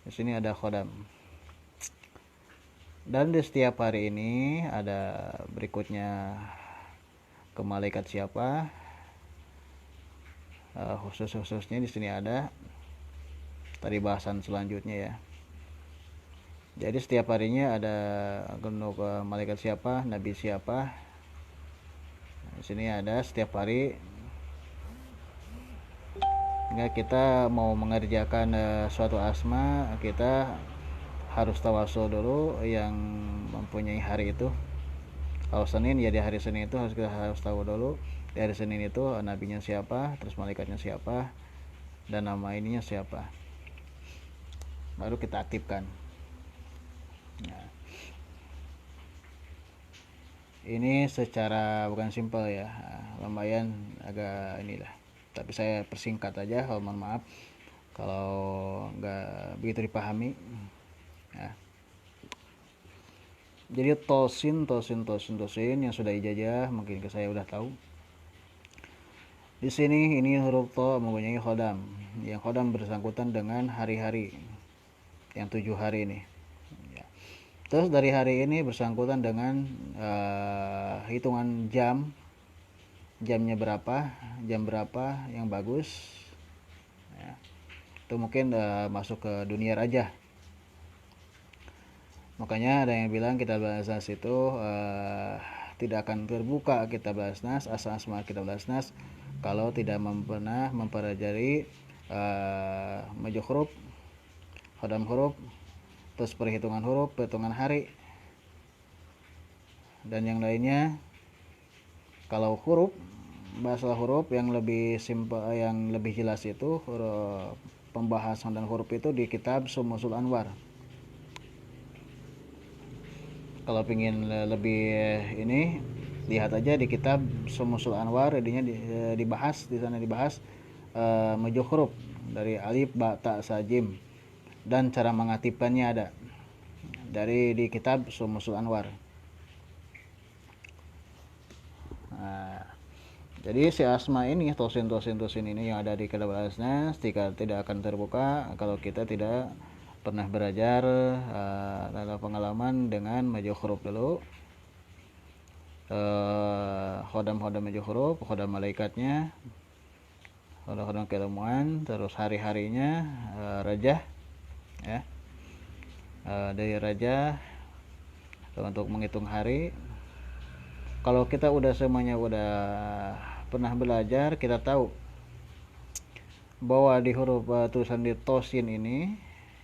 Di sini ada khodam. Dan di setiap hari ini ada berikutnya ke malaikat siapa. Khusus-khususnya di sini ada tadi bahasan selanjutnya ya. Jadi setiap harinya ada untuk malaikat siapa, nabi siapa. Di sini ada setiap hari. Jika kita mau mengerjakan suatu asma, kita harus tawasul dulu yang mempunyai hari itu. Kalau Senin ya di hari Senin itu kita harus tahu dulu di hari Senin itu nabinya siapa, terus malaikatnya siapa, dan nama ininya siapa. Baru kita aktifkan. Nah, ini secara bukan simpel ya, lumayan agak inilah. Tapi saya persingkat aja, mohon maaf kalau nggak begitu dipahami. Nah, jadi tosin yang sudah ijazah mungkin ke saya udah tahu. Di sini ini huruf to mempunyai khodam. Yang khodam bersangkutan dengan hari-hari yang 7 hari ini. Ya. Terus dari hari ini bersangkutan dengan hitungan jam, jamnya berapa, jam berapa yang bagus. Ya. Itu mungkin masuk ke dunia raja. Makanya ada yang bilang kitab Al-Asnas itu tidak akan terbuka kitab Al-Asnas, asma kitab Al-Asnas kalau tidak pernah mempelajari majuk huruf, khodam huruf, terus perhitungan huruf, perhitungan hari, dan yang lainnya. Kalau huruf, bahasa huruf yang lebih simpel, yang lebih jelas itu pembahasan dan huruf itu di kitab Sumusul Anwar. Kalau ingin lebih ini, lihat aja di kitab Sumusul Anwar, jadinya dibahas di sana, dibahas majuk huruf dari alif, ba, ta, sa, jim, dan cara mengaktifkannya ada di kitab Sumusul Anwar. Nah, jadi si asma ini, tosin ini yang ada di kitab Al-Asnas tidak akan terbuka kalau kita tidak pernah belajar dalam pengalaman dengan majuk huruf dulu, khodam majuk huruf, khodam malaikatnya, khodam keilmuan, terus hari-harinya, rajah ya, dari rajah untuk menghitung hari. Kalau kita udah semuanya udah pernah belajar, kita tahu bahwa di huruf tulisan di tosin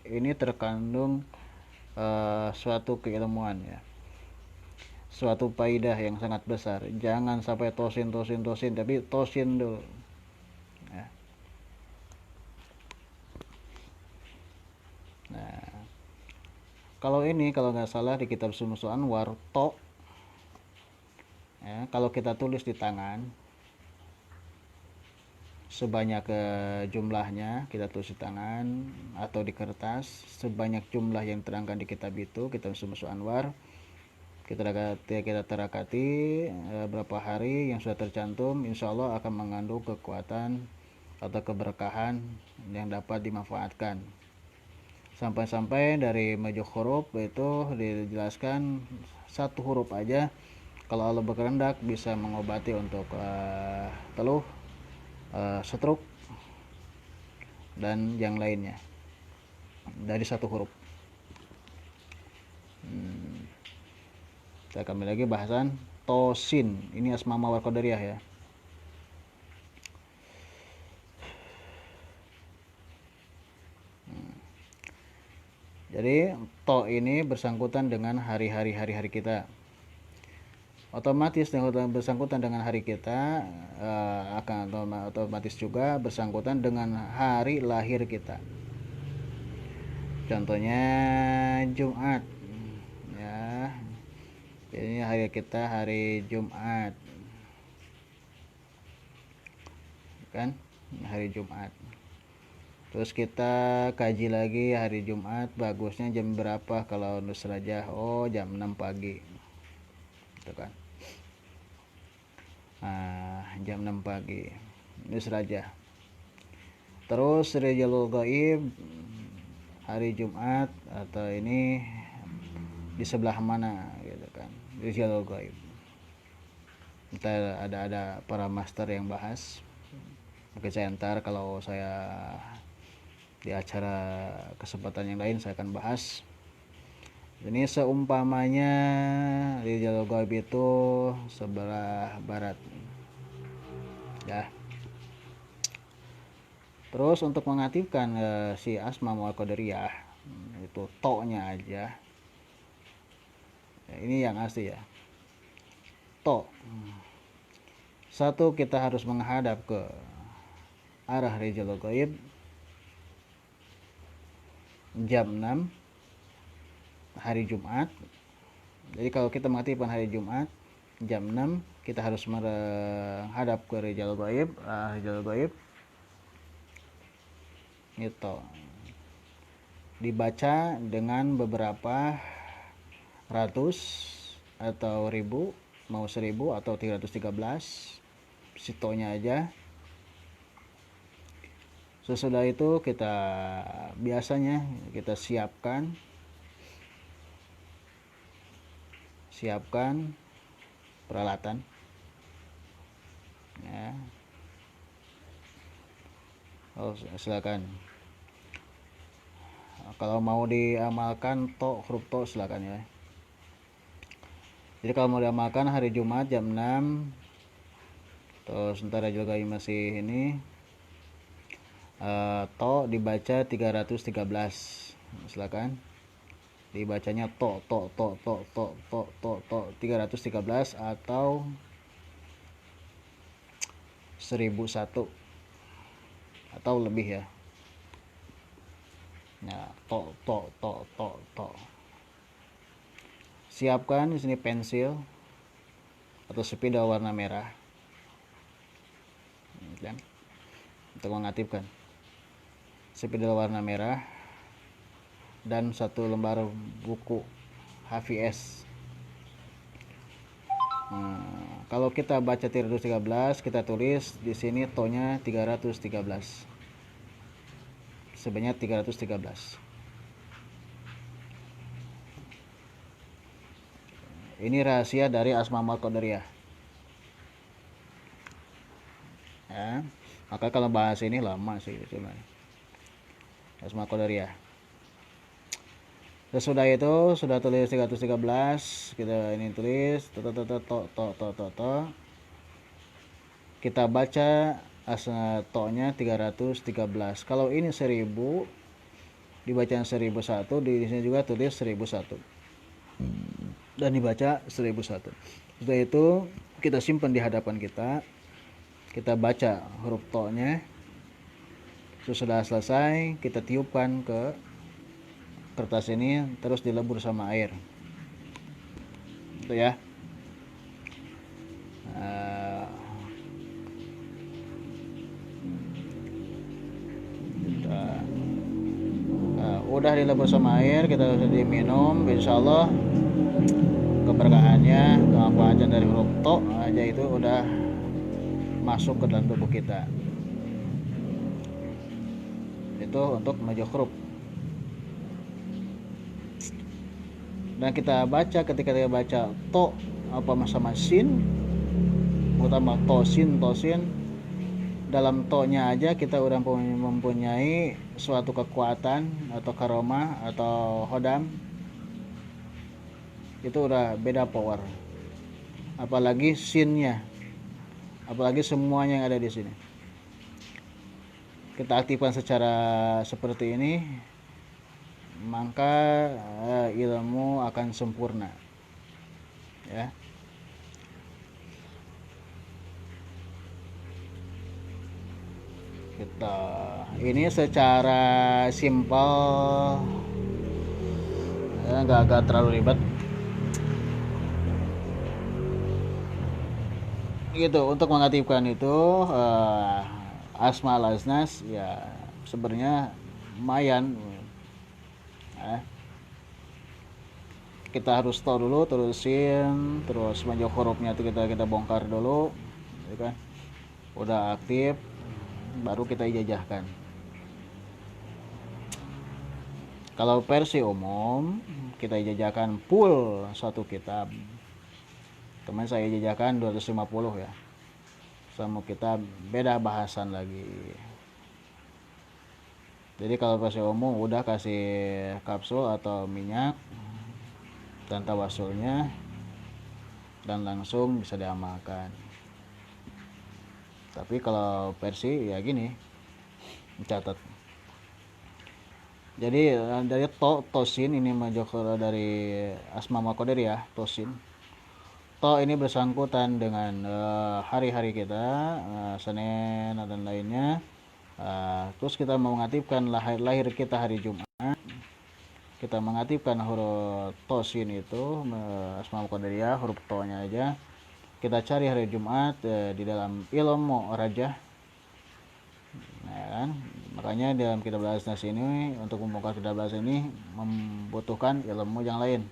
ini terkandung suatu keilmuan ya, suatu faidah yang sangat besar. Jangan sampai tosin tapi tosin dulu ya. Nah, kalau nggak salah di kitab Sumusul Anwar, to ya, kalau kita tulis di tangan sebanyak jumlahnya, kita tulis di tangan atau di kertas sebanyak jumlah yang terangkan di kitab itu, kitab Sumusul Anwar, kita terakati berapa hari yang sudah tercantum, insya Allah akan mengandung kekuatan atau keberkahan yang dapat dimanfaatkan. Sampai-sampai dari majuk huruf itu dijelaskan satu huruf aja kalau Allah berkehendak bisa mengobati untuk teluh, stroke, dan yang lainnya dari satu huruf. Kita kembali lagi bahasan tosin. Ini asma mawal qadariyah ya. Jadi to ini bersangkutan dengan hari-hari kita. Otomatis dengan bersangkutan dengan hari kita akan otomatis juga bersangkutan dengan hari lahir kita. Contohnya Jumat ya, ini hari kita hari Jumat kan, hari Jumat. Terus kita kaji lagi hari Jumat bagusnya jam berapa kalau nusrajah, jam 6 pagi. gitu kan. Jam 6 pagi ini saja. Terus Rijalul Gaib hari Jumat atau ini di sebelah mana gitu kan, Rijalul Gaib. Ntar ada para master yang bahas, mungkin saya ntar kalau saya di acara kesempatan yang lain saya akan bahas. Ini seumpamanya Rijalul Gaib itu sebelah barat ya. Terus untuk mengaktifkan si Asma Mu'al Qadariyah itu to-nya aja ya, ini yang asli ya, to. Satu, kita harus menghadap ke arah Rijalul Gaib jam 6 hari Jumat. Jadi kalau kita mengaktifkan hari Jumat jam 6, kita harus menghadap ke Rijalul Gaib, Rijalul Gaib itu dibaca dengan beberapa ratus atau ribu, mau 1000 atau 313 sitonya aja. Sesudah itu kita biasanya kita siapkan peralatan ya. Silakan. Kalau mau diamalkan huruf to silakan ya. Jadi kalau mau diamalkan hari Jumat jam 6, terus sementara juga masih ini to dibaca 313. Silakan. Dibacanya to 313 atau 1001 atau lebih ya. Nah, to. Siapkan di sini pensil atau spidol warna merah. Dan untuk mengaktifkan spidol warna merah dan 1 lembar buku HVS. Kalau kita baca 313, kita tulis di sini to-nya 313. Sebanyak 313. Ini rahasia dari Asma Mu'al Qadariyah. Ya, maka kalau bahas ini lama sih cuma Asma Qadariyah. Sesudah itu sudah tulis 313, kita ini tulis to. Kita baca to-nya 313. Kalau ini 1000 dibaca 1001, di sini juga tulis 1001. Dan dibaca 1001. Setelah itu kita simpan di hadapan kita. Kita baca huruf to-nya. Sesudah selesai, kita tiupkan ke kertas ini, terus dilebur sama air. Itu ya. Udah dilebur sama air, kita bisa diminum, insyaallah keberkahannya, kemanfaatan dari huruf to aja itu udah masuk ke dalam tubuh kita. Itu untuk menuju huruf. Dan kita baca, ketika kita baca to apa sama sin, utama tosin, dalam to-nya aja kita udah mempunyai suatu kekuatan atau karomah atau hodam. Itu udah beda power. Apalagi sinnya, apalagi semuanya yang ada di sini. Kita aktifkan secara seperti ini, maka ilmu akan sempurna ya. Kita ini secara simpel ya, agak terlalu ribet gitu. Untuk mengaktifkan itu Asma al-Husnas ya sebenarnya lumayan. kita harus tahu dulu, terusin, terus pojok hurufnya itu kita bongkar dulu, ya kan? Udah aktif, baru kita ijazahkan. Kalau versi umum kita ijazahkan full satu kitab. Kemarin saya ijazahkan 250 ya. Sama kitab beda bahasan lagi. Jadi kalau versi umum udah kasih kapsul atau minyak dan tawasulnya dan langsung bisa diamalkan. Tapi kalau versi ya gini, catat. Jadi dari tosin ini majok dari asma makodir ya, tosin. To ini bersangkutan dengan hari-hari kita, Senin dan lainnya. Terus kita mengaktifkan lahir kita hari Jumat. Kita mengaktifkan huruf tosin itu asma qadariyah, huruf to-nya aja. Kita cari hari Jumat di dalam ilmu rajah. Nah, kan? Makanya dalam kitab Al-Asnas ini untuk membongkar kitab Al-Asnas ini membutuhkan ilmu yang lain.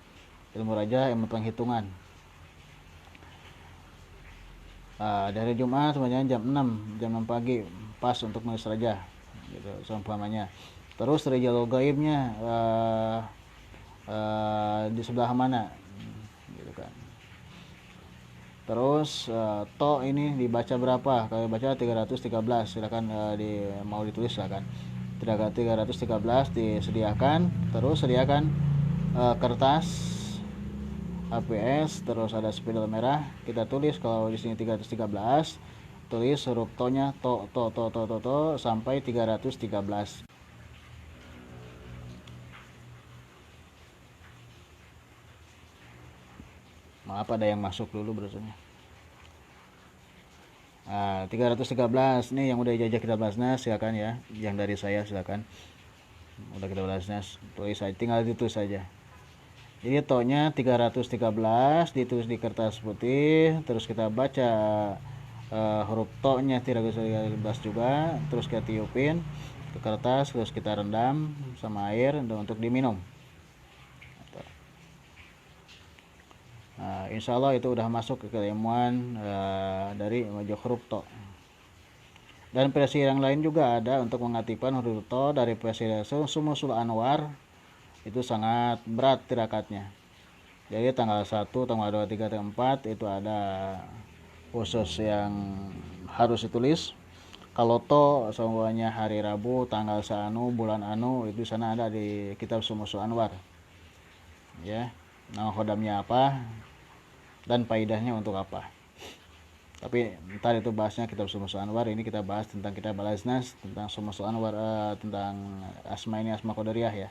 Ilmu rajah, ilmu penghitungan. Dari Jumat semuanya jam 6 pagi pas untuk menulis rajah gitu seumpamanya. Terus rijalul gaibnya di sebelah mana gitu kan. Terus to ini dibaca berapa? Kalau baca 313 silakan mau ditulis silakan. 313 disediakan. Terus sediakan kertas HPS, terus ada spidol merah. Kita tulis kalau di sini 313, tulis huruf to-nya to sampai 313. Maaf ada yang masuk dulu berasanya. 313 nih yang udah ijazah kitab Al-Asnas silakan ya. Yang dari saya silakan. Udah kitab Al-Asnas, tulis saja, tinggal ditulis saja. Jadi to-nya 313 ditulis di kertas putih, terus kita baca huruf to-nya 313 juga, terus kita tiupin ke kertas, terus kita rendam sama air untuk diminum. Insya Allah itu udah masuk ke keilmuan dari majok huruf to. Dan versi yang lain juga ada untuk mengaktifkan huruf to dari versi Sumusul Anwar. Itu sangat berat tirakatnya. Jadi tanggal 1, tanggal 2, 3, tanggal 4 itu ada khusus yang harus ditulis. Kalau to semuanya hari Rabu tanggal seanu bulan anu itu sana ada di kitab Sumusul Anwar. Ya, nama khodamnya apa dan faidahnya untuk apa. Tapi ntar itu bahasnya kitab Sumusul Anwar, ini kita bahas tentang kitab Al-Asnas, tentang Sumusul Anwar, tentang asma ini asma qadariyah ya.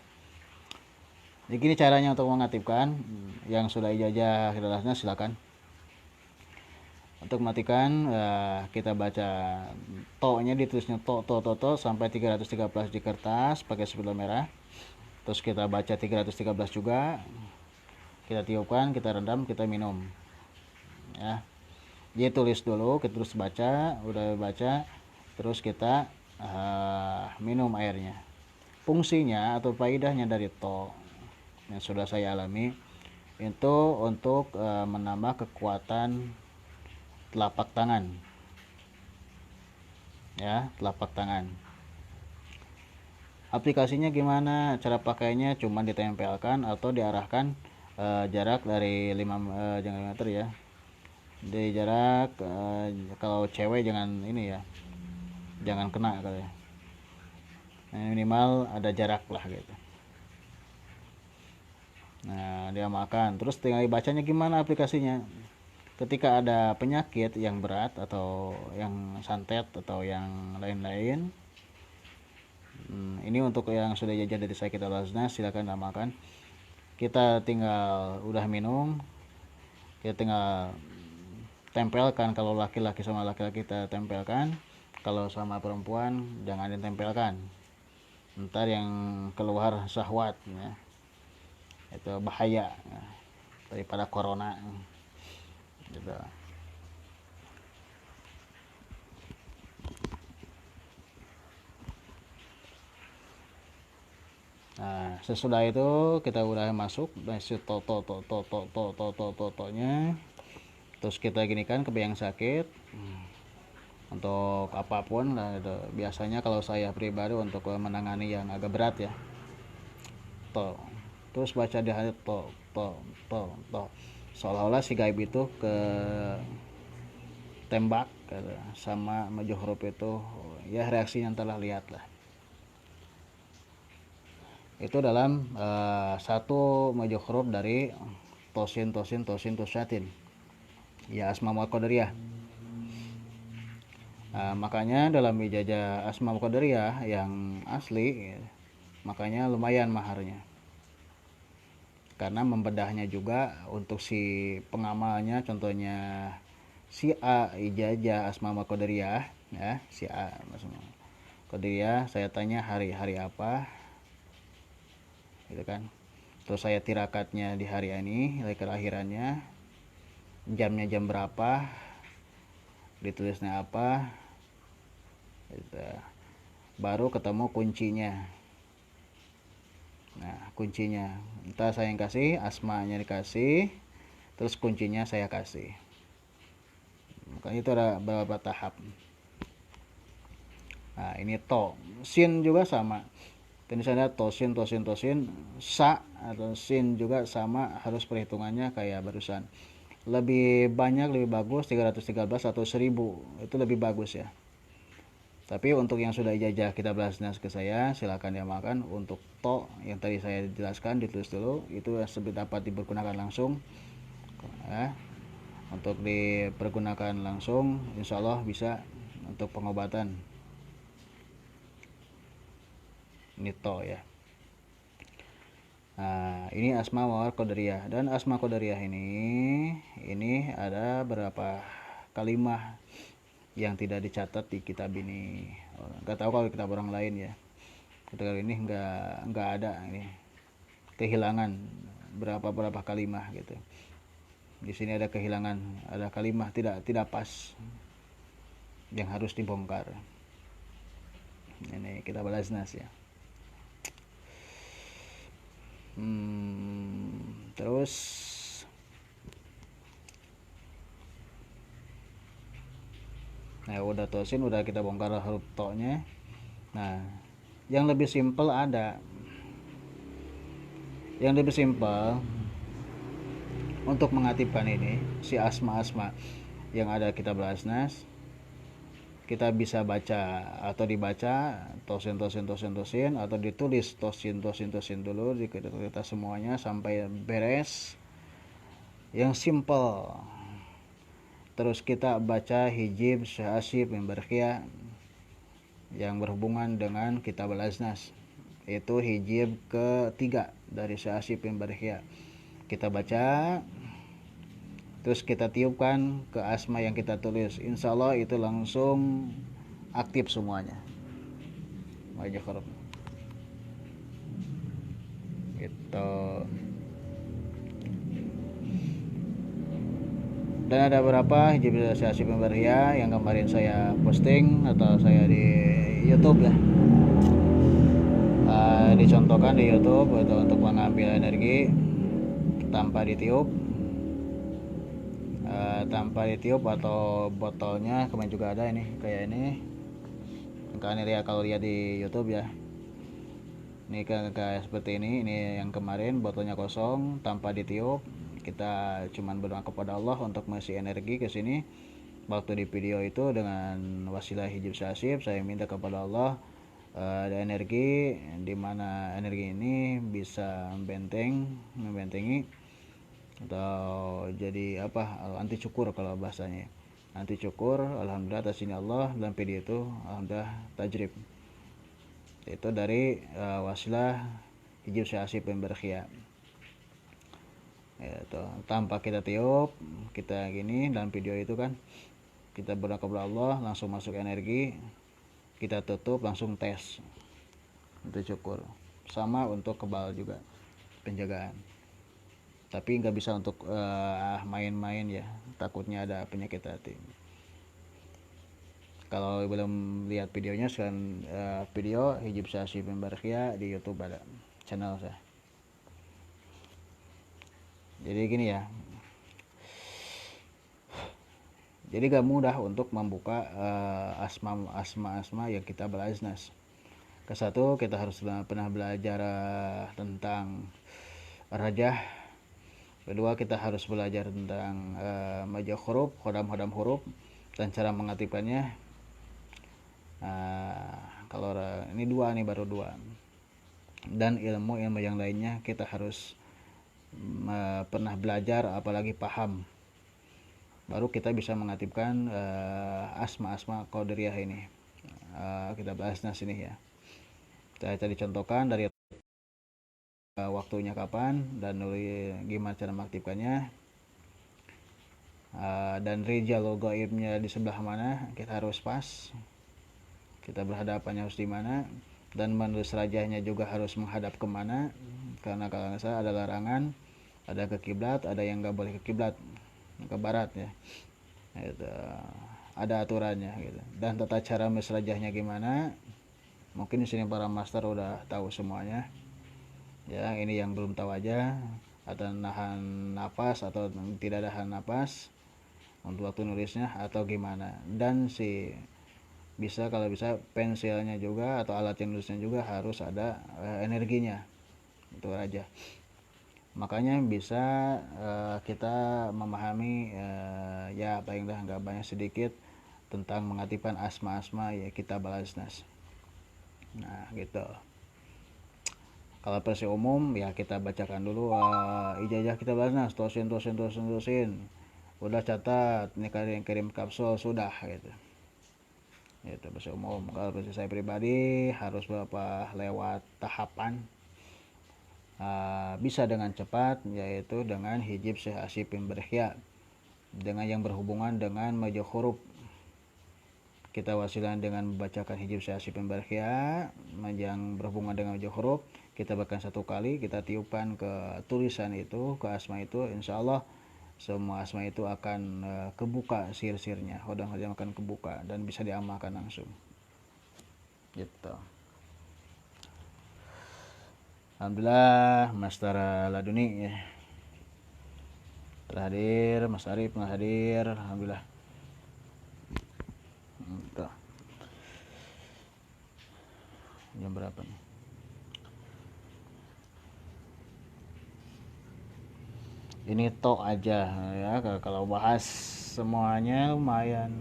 Jadi gini caranya untuk mengaktifkan. Yang sudah ijazah kitab Al-Asnas silakan. Untuk mematikan kita baca to-nya ditulisnya to sampai 313 di kertas pakai spidol merah. Terus kita baca 313 juga. Kita tiupkan, kita rendam, kita minum. Ya. Jadi tulis dulu, kita terus baca, udah baca, terus kita minum airnya. Fungsinya atau faedahnya dari to yang sudah saya alami itu untuk menambah kekuatan telapak tangan. Ya, telapak tangan. Aplikasinya gimana? Cara pakainya cuma ditempelkan atau diarahkan jarak dari 5 meter ya. Di jarak kalau cewek jangan ini ya. Jangan kena kali ya. Minimal ada jarak lah gitu. Nah, dia makan. Terus tinggal dibacanya gimana aplikasinya. Ketika ada penyakit yang berat atau yang santet atau yang lain-lain, ini untuk yang sudah jajah dari saya kitab Al-Asnas silakan makan. Kita tinggal udah minum, kita tinggal tempelkan. Kalau laki-laki sama laki-laki kita tempelkan, kalau sama perempuan jangan ditempelkan. Ntar yang keluar syahwat ya. Itu bahaya ya, daripada corona gitu. Nah, sesudah itu kita udah masuk dan si nya, terus kita gini kan ke yang sakit untuk apapun lah itu. Biasanya kalau saya pribadi untuk menangani yang agak berat ya, to, terus baca di hati to, seolah-olah si gaib itu ke tembak gitu. Sama maju huruf itu ya reaksinya telah lihat lah. Itu dalam satu maju huruf dari tosin ya asma wa qadariyah. Makanya dalam ijazah asma wa qadariyah yang asli makanya lumayan maharnya, karena membedahnya juga untuk si pengamalnya. Contohnya si A ijazah asma wa qadariyah ya, si A asma qadariyah, saya tanya hari apa gitu kan, terus saya tirakatnya di hari ini, hari kelahirannya, jamnya jam berapa, ditulisnya apa gitu. Baru ketemu kuncinya. Nah kuncinya entah saya yang kasih, asmanya dikasih, terus kuncinya saya kasih. Makanya itu ada beberapa tahap. Nah ini to, sin juga sama. Tadi saya tosin, sa atau sin juga sama, harus perhitungannya kayak barusan. Lebih banyak, lebih bagus 313 atau 1000, itu lebih bagus ya. Tapi untuk yang sudah ijazah kita bahas ke saya, silakan diamalkan. Untuk to yang tadi saya jelaskan ditulis dulu, itu dapat dipergunakan langsung ya. Untuk dipergunakan langsung insya Allah bisa untuk pengobatan. Ini to ya. Nah, ini asma wa qadariyah. Dan asma qadariyah ini ada berapa kalimah yang tidak dicatat di kitab ini. Nggak tahu kalau kitab orang lain ya. Kitab ini nggak ada ini. Kehilangan berapa kalimah gitu. Di sini ada kehilangan, ada kalimah tidak pas yang harus dibongkar. Ini kita balas nas ya. Terus nah udah tosin, udah kita bongkar huruf to-nya. Nah yang lebih simpel ada, yang lebih simpel untuk mengaktifkan ini si asma-asma yang ada kita bahas nas, kita bisa baca atau dibaca tosin atau ditulis tosin dulu di kita semuanya sampai beres yang simple. Terus kita baca hijib syahasib yang berkhia yang berhubungan dengan kitab al-aznas, itu hijib ketiga dari syahasib yang berkhia. Kita baca, terus kita tiupkan ke asma yang kita tulis, insya Allah itu langsung aktif semuanya. Wajah korup gitu. Dan ada beberapa hijab syahasib pembaria yang kemarin saya posting atau saya di YouTube ya, dicontohkan di YouTube itu untuk mengambil energi tanpa ditiup, atau botolnya kemarin juga ada ini kayak ini. Kalian lihat kalau lihat di YouTube ya, ini kayak seperti ini yang kemarin botolnya kosong tanpa ditiup. Kita cuman berdoa kepada Allah untuk mengisi energi ke sini. Waktu di video itu dengan wasilah hijab syasib, saya minta kepada Allah ada energi di mana energi ini bisa membentengi atau jadi anti cukur kalau bahasanya. Anti cukur, alhamdulillah atas ini Allah dalam video itu alhamdulillah tajrib. Itu dari wasilah hijab syasib yang berkhia. Itu tanpa kita tiup, kita gini dalam video itu kan, kita berdoa kepada Allah langsung masuk energi, kita tutup langsung tes untuk cukur. Sama untuk kebal juga penjagaan, tapi nggak bisa untuk main-main ya, takutnya ada penyakit hati. Kalau belum lihat videonya, sekarang video hijab syasib yang berkhia di YouTube ada. channel saya. Jadi gini ya, jadi gak mudah untuk membuka asma yang kita balaznas. Kesatu kita harus pernah belajar tentang rajah. Kedua kita harus belajar tentang majah huruf, hodam huruf, dan cara mengaktifkannya. Kalau ini baru dua. Dan ilmu yang lainnya kita harus pernah belajar, apalagi paham, baru kita bisa mengaktifkan asma-asma qadariyah ini. Kita bahas sini ya. Saya tadi contohkan dari waktunya kapan dan gimana cara mengaktifkannya, dan rijal gaibnya di sebelah mana, kita harus pas, kita berhadapannya harus di mana, dan menulis rajahnya juga harus menghadap kemana, karena kalau nggak salah ada larangan, ada ke kiblat, ada yang nggak boleh ke kiblat, ke barat ya, itu ada aturannya gitu. Dan tata cara menulis rajahnya gimana, mungkin di sini para master udah tahu semuanya ya. Ini yang belum tahu aja, atau nahan napas atau tidak nahan napas untuk waktu nulisnya atau gimana. Dan bisa kalau bisa pensilnya juga atau alat yang nulisnya juga harus ada energinya, itu aja. Makanya bisa kita memahami ya paling dah nggak banyak sedikit tentang mengaktifkan asma-asma ya kita balaznas. Nah gitu. Kalau versi umum ya kita bacakan dulu ijazah kita balaznas, tosin. Udah catat, ini kirim kapsul sudah gitu. Itu versi umum. Kalau versi saya pribadi harus lewat tahapan, bisa dengan cepat, yaitu dengan hijib Syekh Asyipin Berkhya, dengan yang berhubungan dengan majah huruf. Kita wasilan dengan membacakan hijib Syekh Asyipin Berkhya yang berhubungan dengan majah huruf. Kita bahkan satu kali kita tiupkan ke tulisan itu, ke asma itu, insya Allah semua asma itu akan kebuka sir-sirnya, hodam-hodam akan kebuka dan bisa diamalkan langsung gitu. Alhamdulillah Master Laduni ya terhadir, Mas Arif hadir, alhamdulillah. Tuh. Jam berapa nih? Ini tok aja ya, kalau bahas semuanya lumayan.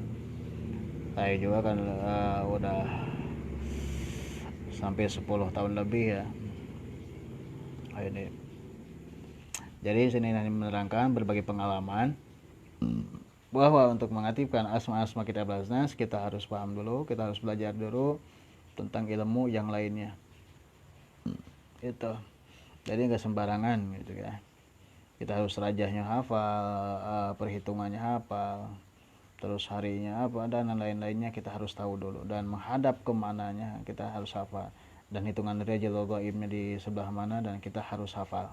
Saya juga kan udah sampai 10 tahun lebih ya. Ini. Jadi sini menerangkan berbagai pengalaman bahwa untuk mengaktifkan asma-asma kita balaznas, kita harus paham dulu, kita harus belajar dulu tentang ilmu yang lainnya. Itu. Jadi nggak sembarangan gitu ya. Kita harus rajahnya hafal, perhitungannya hafal, terus harinya apa dan lain-lainnya kita harus tahu dulu, dan menghadap kemananya kita harus hafal, dan hitungan rijal gaibnya di sebelah mana dan kita harus hafal.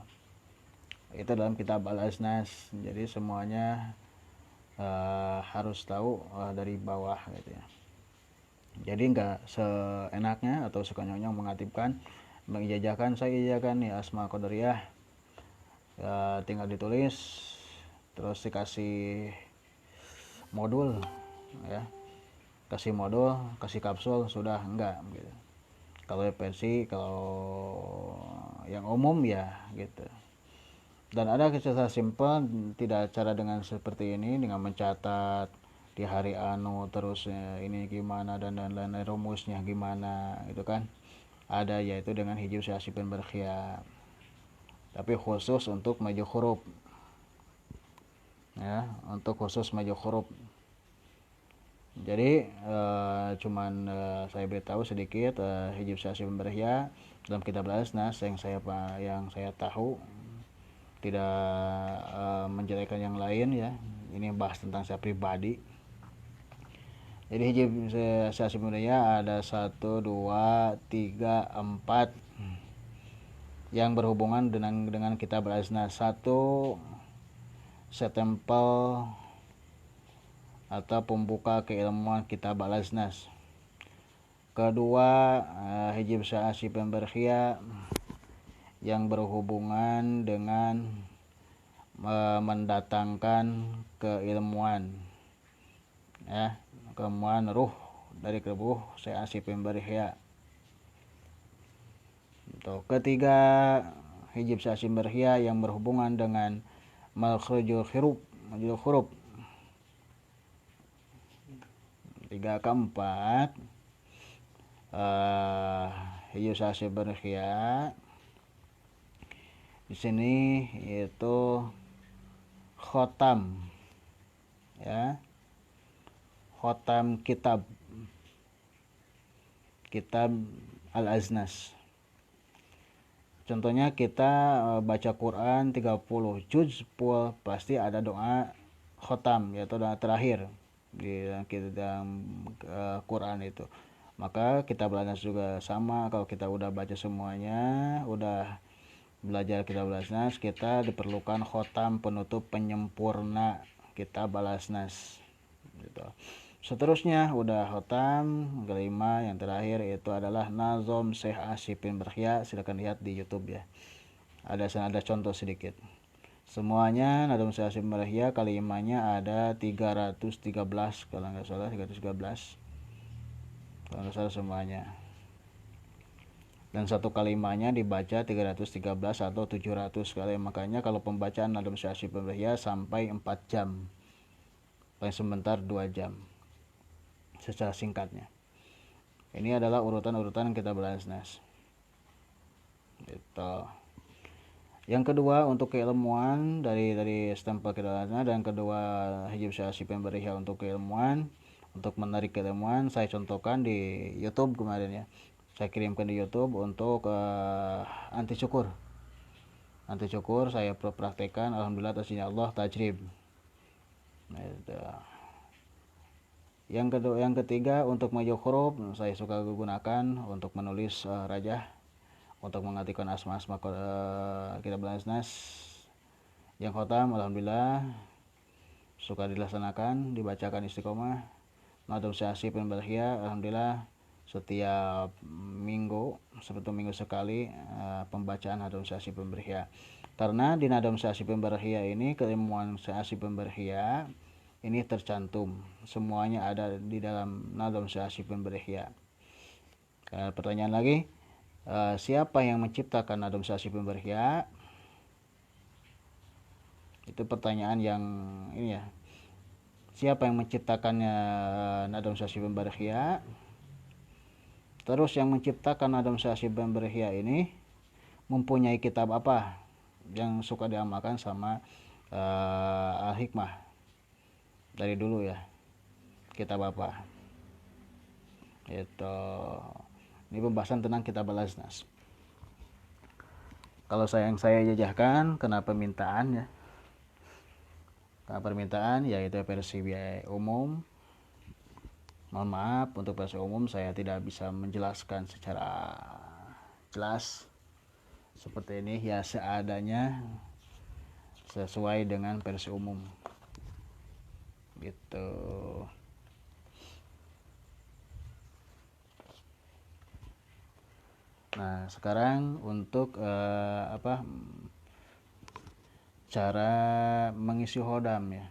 Itu dalam kitab Al-Asnas. Jadi semuanya harus tahu dari bawah gitu ya. Jadi nggak seenaknya atau sekonyong-nyong mengaktifkan, mengijazahkan, saya ijazahkan nih asma qadariyah, ya, tinggal ditulis terus dikasih modul ya, kasih modul, kasih kapsul, sudah enggak gitu. Kalau versi yang umum ya gitu. Dan ada cara simpel, tidak cara dengan seperti ini, dengan mencatat di hari anu terus ini gimana dan lain-lain, rumusnya gimana gitu kan. Ada, yaitu dengan hijab Syekh Asyipin Berkhya, tapi khusus untuk majah huruf ya, untuk khusus majah huruf. Jadi cuman saya beritahu sedikit hijab Syekh Asyipin Berkhya dalam kitab Al-Asnas yang saya tahu, tidak menjelekan yang lain ya. Ini bahas tentang saya pribadi. Jadi hijab Syekh Asyipin Berkhya ada 1, 2, 3, 4 yang berhubungan dengan kitab Al-Asnas. 1, setempel atau pembuka keilmuan kitab Al-Asnas. Kedua, hijab Syekh Asyipin Berkhya yang berhubungan dengan mendatangkan keilmuan, ya, keilmuan ruh dari tubuh Syekh Hasyim bin Barihya. Ketiga, hijab Syekh Hasyim bin Barihya yang berhubungan dengan makhrajul huruf. Tiga, keempat, hijab Syekh Hasyim bin Barihya di sini yaitu khotam, ya, khotam kitab Al-Aznas. Contohnya kita baca Quran 30 juz, pasti ada doa khotam, yaitu doa terakhir di dalam Quran itu. Maka kitab Al-Aznas juga sama, kalau kita udah baca semuanya, udah belajar kitab Al-Aznas, kita diperlukan khotam, penutup penyempurna kitab Al-Aznas gitu. Seterusnya udah khotam, kelima yang terakhir itu adalah Nazom Syekh Hasyim bin Barihya. Silakan lihat di YouTube ya. Ada contoh sedikit. Semuanya Nazom Syekh Hasyim bin Barihya kalimanya ada 313 kalau nggak salah, 313. Kalau nggak salah semuanya. Dan satu kalimanya dibaca 313 atau 700 kali. Makanya kalau pembacaan Nazom Syekh Hasyim bin Barihya sampai 4 jam. Paling sebentar 2 jam. Secara singkatnya. Ini adalah urutan-urutan kitab Al-Aznas. Gitu. Yang kedua untuk keilmuan dari stempel kitab Al-Aznas, dan kedua hijab Syekh Hasyim bin Barihya untuk keilmuan, untuk menarik keilmuan saya contohkan di YouTube kemarin ya. Saya kirimkan di YouTube untuk anti cukur. Anti cukur saya praktekkan, alhamdulillah tasnya Allah tajrib. Nah, itu. Yang ketiga untuk majul huruf saya suka gunakan untuk menulis rajah, untuk mengartikan asma-asma kitab Al-Aznas. Yang khotam alhamdulillah suka dilaksanakan, dibacakan istiqomah. Nazom Syekh Hasyim bin Barihya alhamdulillah setiap minggu, satu minggu sekali pembacaan Nazom Syekh Hasyim bin Barihya. Karena di Nazom Syekh Hasyim bin Barihya ini keilmuan Syekh Hasyim bin Barihya ini tercantum, semuanya ada di dalam Nazom Syekh Hasyim bin Barihya. Pertanyaan lagi, siapa yang menciptakan Nazom Syekh Hasyim bin Barihya? Itu pertanyaan yang ini ya. Siapa yang menciptakannya Nazom Syekh Hasyim bin Barihya? Terus yang menciptakan Nazom Syekh Hasyim bin Barihya ini mempunyai kitab apa yang suka diamalkan sama Al-Hikmah dari dulu ya, kitab apa itu. Ini pembahasan tentang kitab Al-Aznas. Kalau saya jajahkan kena permintaan ya, yaitu versi umum. Mohon maaf untuk versi umum saya tidak bisa menjelaskan secara jelas seperti ini ya, seadanya sesuai dengan versi umum gitu. Nah sekarang untuk cara mengisi hodam ya.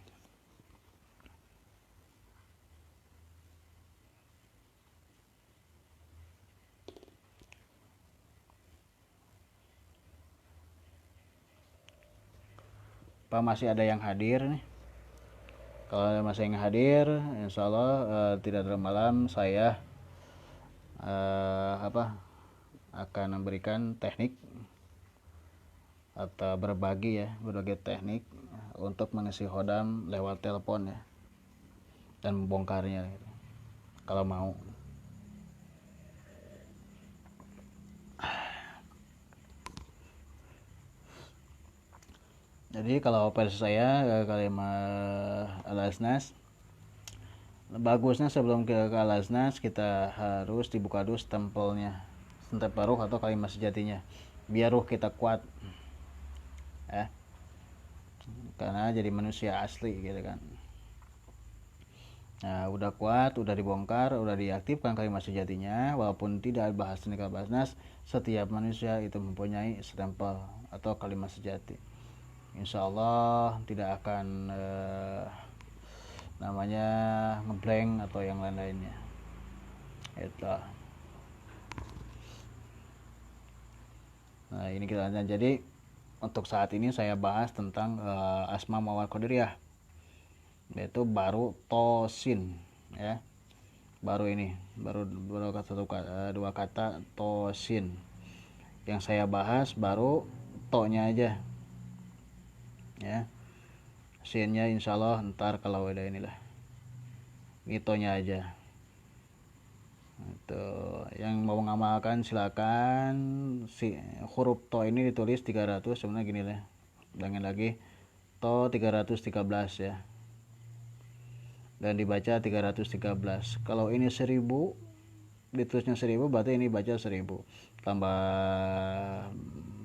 Pak masih ada yang hadir nih? Kalau masih yang hadir, insya Allah tidak terlalu malam saya akan memberikan teknik atau berbagi teknik untuk mengisi hodam lewat telepon ya, dan membongkarnya gitu, kalau mau. Jadi kalau versi saya kalimat Al-Aznas, bagusnya sebelum ke Al-Aznas kita harus dibuka dulu stempelnya, stempel ruh atau kalimat sejatinya, biar ruh kita kuat ya, karena jadi manusia asli gitu kan. Nah, udah kuat, udah dibongkar, udah diaktifkan kalimat sejatinya, walaupun tidak bahas nikah Basnas, setiap manusia itu mempunyai stempel atau kalimat sejati. Insya Allah tidak akan namanya ngeblank atau yang lain-lainnya. Itu. Nah, ini kita lanjut. Jadi untuk saat ini saya bahas tentang asma mawal qadariyah, yaitu baru tosin, ya. Baru ini, baru dua kata tosin. Yang saya bahas baru to-nya aja, ya. Sin-nya insya Allah ntar kalau ada inilah. Ito-nya aja. Itu yang mau mengamalkan silakan. Huruf to ini ditulis 300, sebenarnya gini lah. Ulangin lagi. To 313 ya. Dan dibaca 313. Kalau ini 1000, ditulisnya 1000, berarti ini baca 1000. Tambah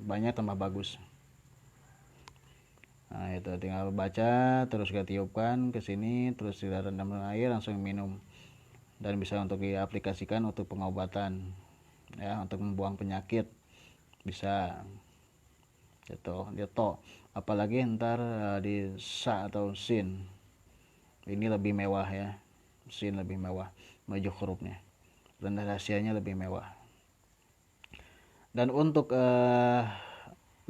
banyak tambah bagus. Nah, itu tinggal baca, terus kita tiupkan ke sini, terus kita rendam dengan air, langsung minum. Dan bisa untuk diaplikasikan untuk pengobatan, ya, untuk membuang penyakit bisa gitu. Apalagi ntar di sa atau sin, ini lebih mewah ya, sin lebih mewah, maju hurufnya dan rahasianya lebih mewah. Dan untuk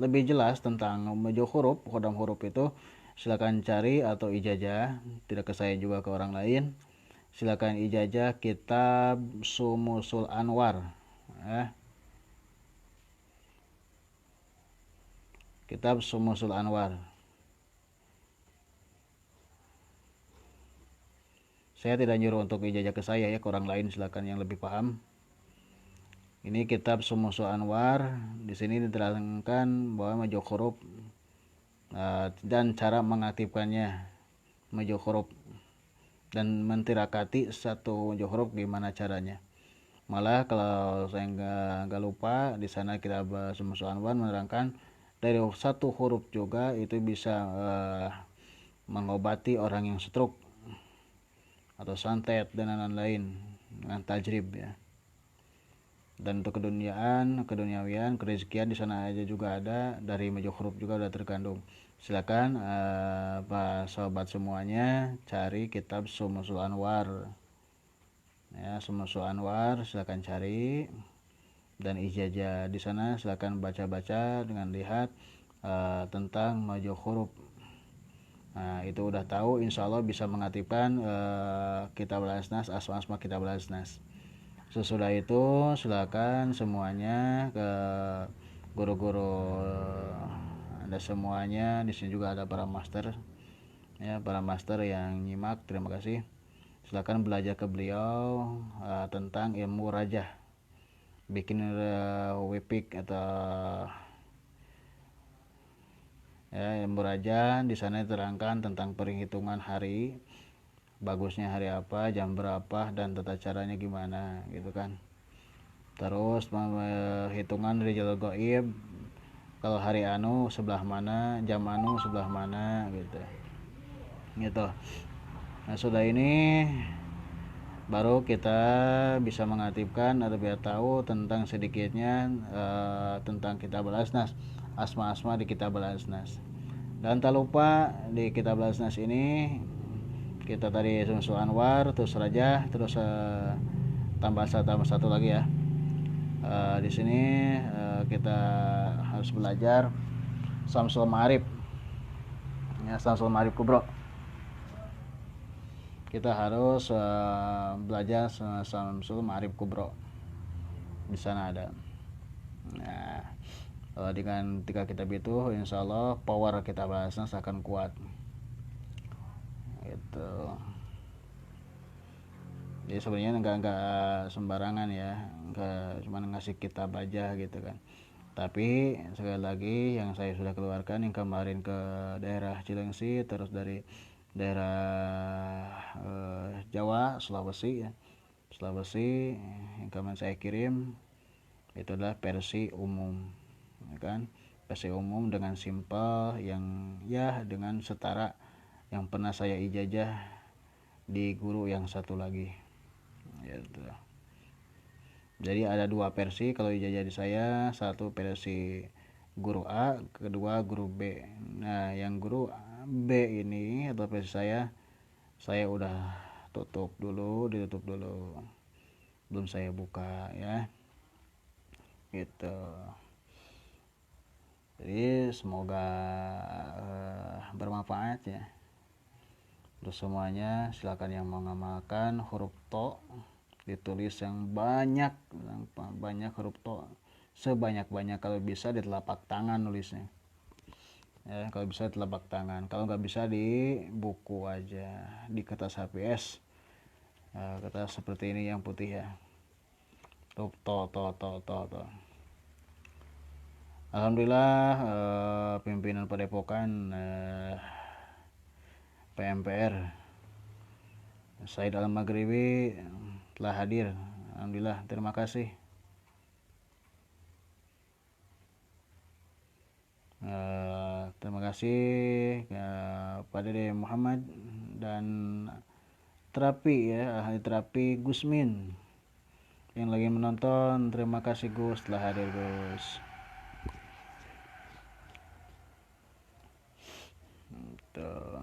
lebih jelas tentang maju huruf, kodam huruf itu silakan cari atau ijazah, tidak ke saya juga ke orang lain. Silakan ijazah kitab Sumusul Anwar, kitab Sumusul Anwar. Saya tidak nyuruh untuk ijazah ke saya ya, ke orang lain silakan yang lebih paham. Ini kitab Sumusul Anwar. Di sini diterangkan bahwa maju huruf dan cara mengaktifkannya, maju huruf dan mentirakati satu maju huruf gimana caranya. Malah kalau saya nggak lupa, di sana kita Sumusul Anwar menerangkan dari satu huruf juga itu bisa mengobati orang yang stroke atau santet dan lain-lain dengan tajrib ya. Dan untuk keduniawian, kerezekian di sana aja juga ada, dari maju huruf juga udah terkandung. Silakan Pak sobat semuanya cari kitab Sumusul Anwar. Ya, Sumusul Anwar silakan cari dan ijazah di sana silakan baca-baca dengan lihat tentang maju huruf. Nah, itu udah tahu, insya Allah bisa mengaktifkan kitab Al-Asnas, asma-asma kitab Al-Asnas. Sesudah itu silakan semuanya ke guru-guru Anda semuanya. Di sini juga ada para master, ya, para master yang nyimak. Terima kasih. Silakan belajar ke beliau tentang ilmu rajah, bikin wipik atau ya, ilmu rajah. Di sana diterangkan tentang perhitungan hari, bagusnya hari apa, jam berapa, dan tata caranya gimana gitu kan. Terus hitungan dari jalur goib, kalau hari anu sebelah mana, jam anu sebelah mana gitu. Nah, sudah ini baru kita bisa mengaktifkan atau biar tahu tentang sedikitnya tentang kitab Al-Asnas, asma-asma di kitab Al-Asnas. Dan tak lupa di kitab Al-Asnas ini kita tadi Sumusul Anwar, terus Raja, terus tambah satu lagi ya. Di sini kita harus belajar Samsul Ma'arif, ya, Samsul Ma'arif Kubro. Kita harus belajar Samsul Ma'arif Kubro. Di sana ada. Nah, dengan 3 kitab itu, insya Allah power kita bahasnya akan kuat. Gitu. Jadi sebenarnya nggak sembarangan ya, nggak cuma ngasih kitab aja gitu kan. Tapi sekali lagi yang saya sudah keluarkan yang kemarin ke daerah Cilengsi, terus dari daerah Jawa, Sulawesi ya, Sulawesi yang kemarin saya kirim itu adalah versi umum, ya kan, versi umum dengan simpel yang ya dengan setara yang pernah saya ijazah di guru yang satu lagi gitu. Jadi ada dua versi kalau ijazah di saya, satu versi guru A, kedua guru B. Nah yang guru B ini atau versi saya udah ditutup dulu, belum saya buka ya gitu. Jadi semoga bermanfaat ya untuk semuanya. Silakan yang mengamalkan huruf to ditulis yang banyak huruf to, sebanyak-banyak, kalau bisa di telapak tangan nulisnya ya, kalau bisa di telapak tangan, kalau nggak bisa di buku aja, di kertas HPS, kertas seperti ini yang putih ya, to. Alhamdulillah pimpinan Padepokan PMPR Said Al-Maghribi telah hadir. Alhamdulillah, terima kasih. Terima kasih kepada Dede Muhammad dan terapi ya, ahli terapi Gusmin yang lagi menonton. Terima kasih Gus telah hadir Gus. Tuh.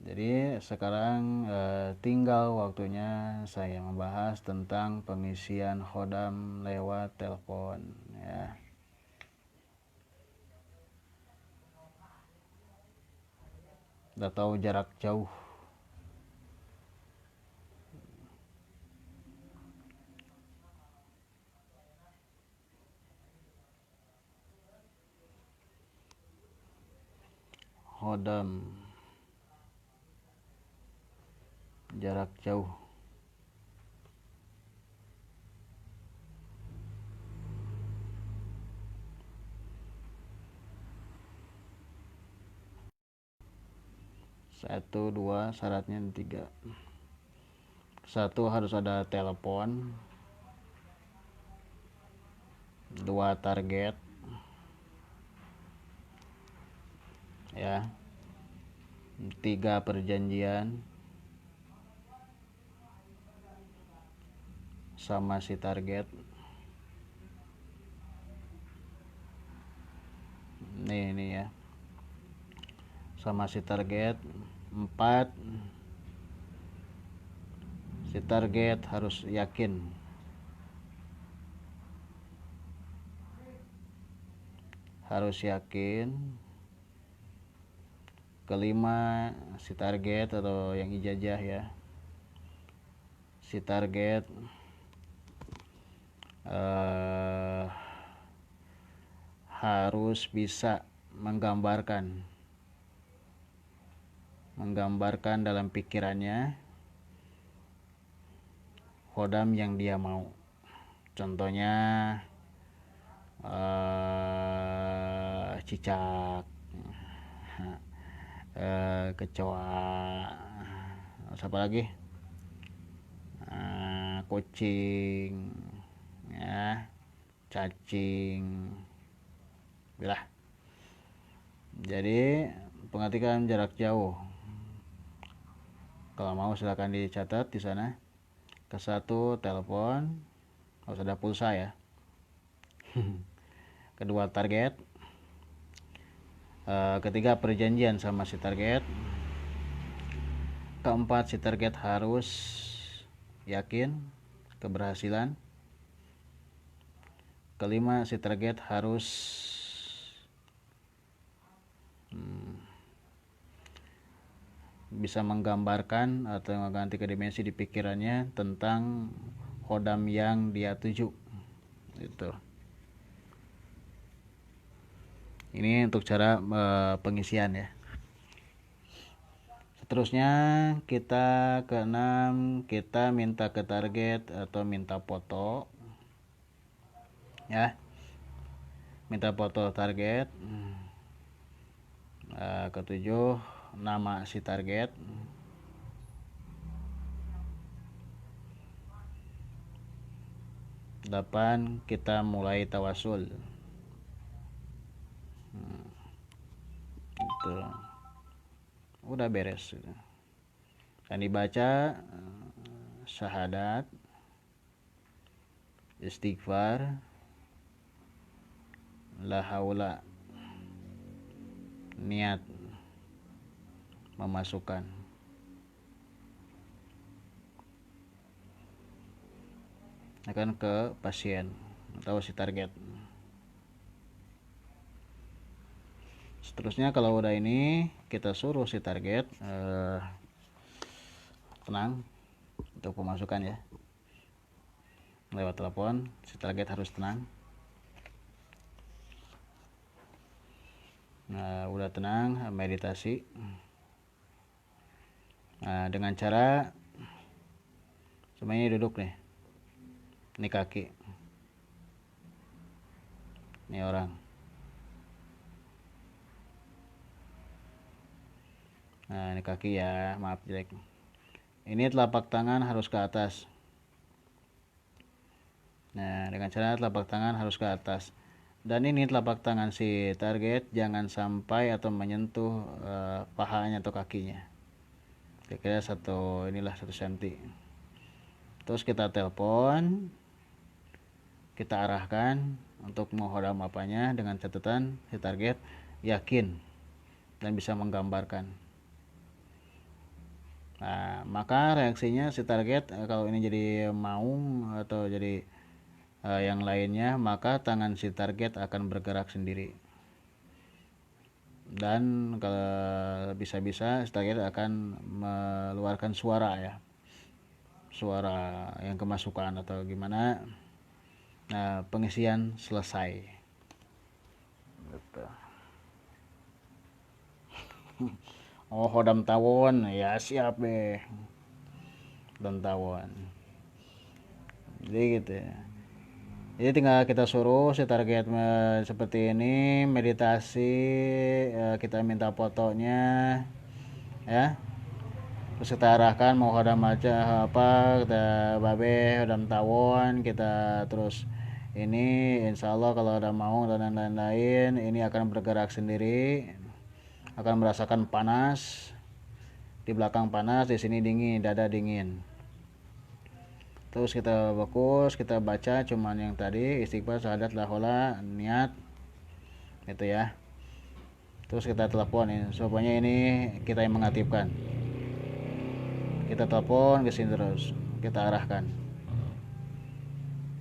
Jadi sekarang tinggal waktunya saya membahas tentang pengisian khodam lewat telepon ya. Udah tahu jarak jauh. Khodam jarak jauh. Satu, dua, syaratnya tiga. Satu, harus ada telepon. Dua, target ya. Tiga, perjanjian sama si target. Ini ya, sama si target. 4, si target harus yakin. Kelima, si target atau yang ijazah ya, si target harus bisa menggambarkan dalam pikirannya khodam yang dia mau. Contohnya cicak, kecoa, apa lagi, kucing ya, cacing lah. Jadi pengetikan jarak jauh, kalau mau silakan dicatat di sana. Ke-1 telepon, harus ada pulsa ya. Kedua, target. Ketiga, perjanjian sama si target. Keempat, si target harus yakin keberhasilan. Kelima, si target harus bisa menggambarkan atau mengganti ke dimensi di pikirannya tentang khodam yang dia tuju. Itu. Ini untuk cara pengisian ya. Seterusnya kita ke-6, kita minta ke target atau minta foto ya, minta foto target. Ke-7, nama si target. 8, kita mulai tawasul. Itu udah beres gitu. Dan dibaca syahadat, istighfar, la haula, niat memasukkan. Akan ke pasien atau si target. Seterusnya kalau udah ini kita suruh si target tenang untuk pemasukan ya. Lewat telepon si target harus tenang. Nah, udah tenang, meditasi. Nah, dengan cara semuanya duduk nih. Ini kaki. Ini orang. Nah, ini kaki ya, maaf jelek. Ini telapak tangan harus ke atas. Nah, dengan cara telapak tangan harus ke atas. Dan ini telapak tangan si target jangan sampai atau menyentuh pahanya atau kakinya. Kira-kira 1 cm. Terus kita telepon, kita arahkan untuk menghodam apanya dengan catatan si target yakin dan bisa menggambarkan. Nah, maka reaksinya si target kalau ini jadi maung atau jadi yang lainnya, maka tangan si target akan bergerak sendiri. Dan kalau bisa-bisa si target akan mengeluarkan suara ya. Suara yang kemasukan atau gimana. Nah, pengisian selesai. Gitu. Oh, hodam tawon ya, siap deh. Hodam tawon. Jadi gitu ya. Jadi tinggal kita suruh si target seperti ini, meditasi, kita minta fotonya ya. Terus kita arahkan mau hodam aja apa, kita babe hodam tawon, kita terus ini insya Allah kalau ada mau dan lain-lain ini akan bergerak sendiri, akan merasakan panas di belakang, panas di sini dingin, dada dingin. Terus kita fokus, kita baca cuman yang tadi istighfar, syahadat, la haula, niat itu ya. Terus kita telepon ini, supaya ini kita yang mengaktifkan. Kita telepon ke sini terus, kita arahkan.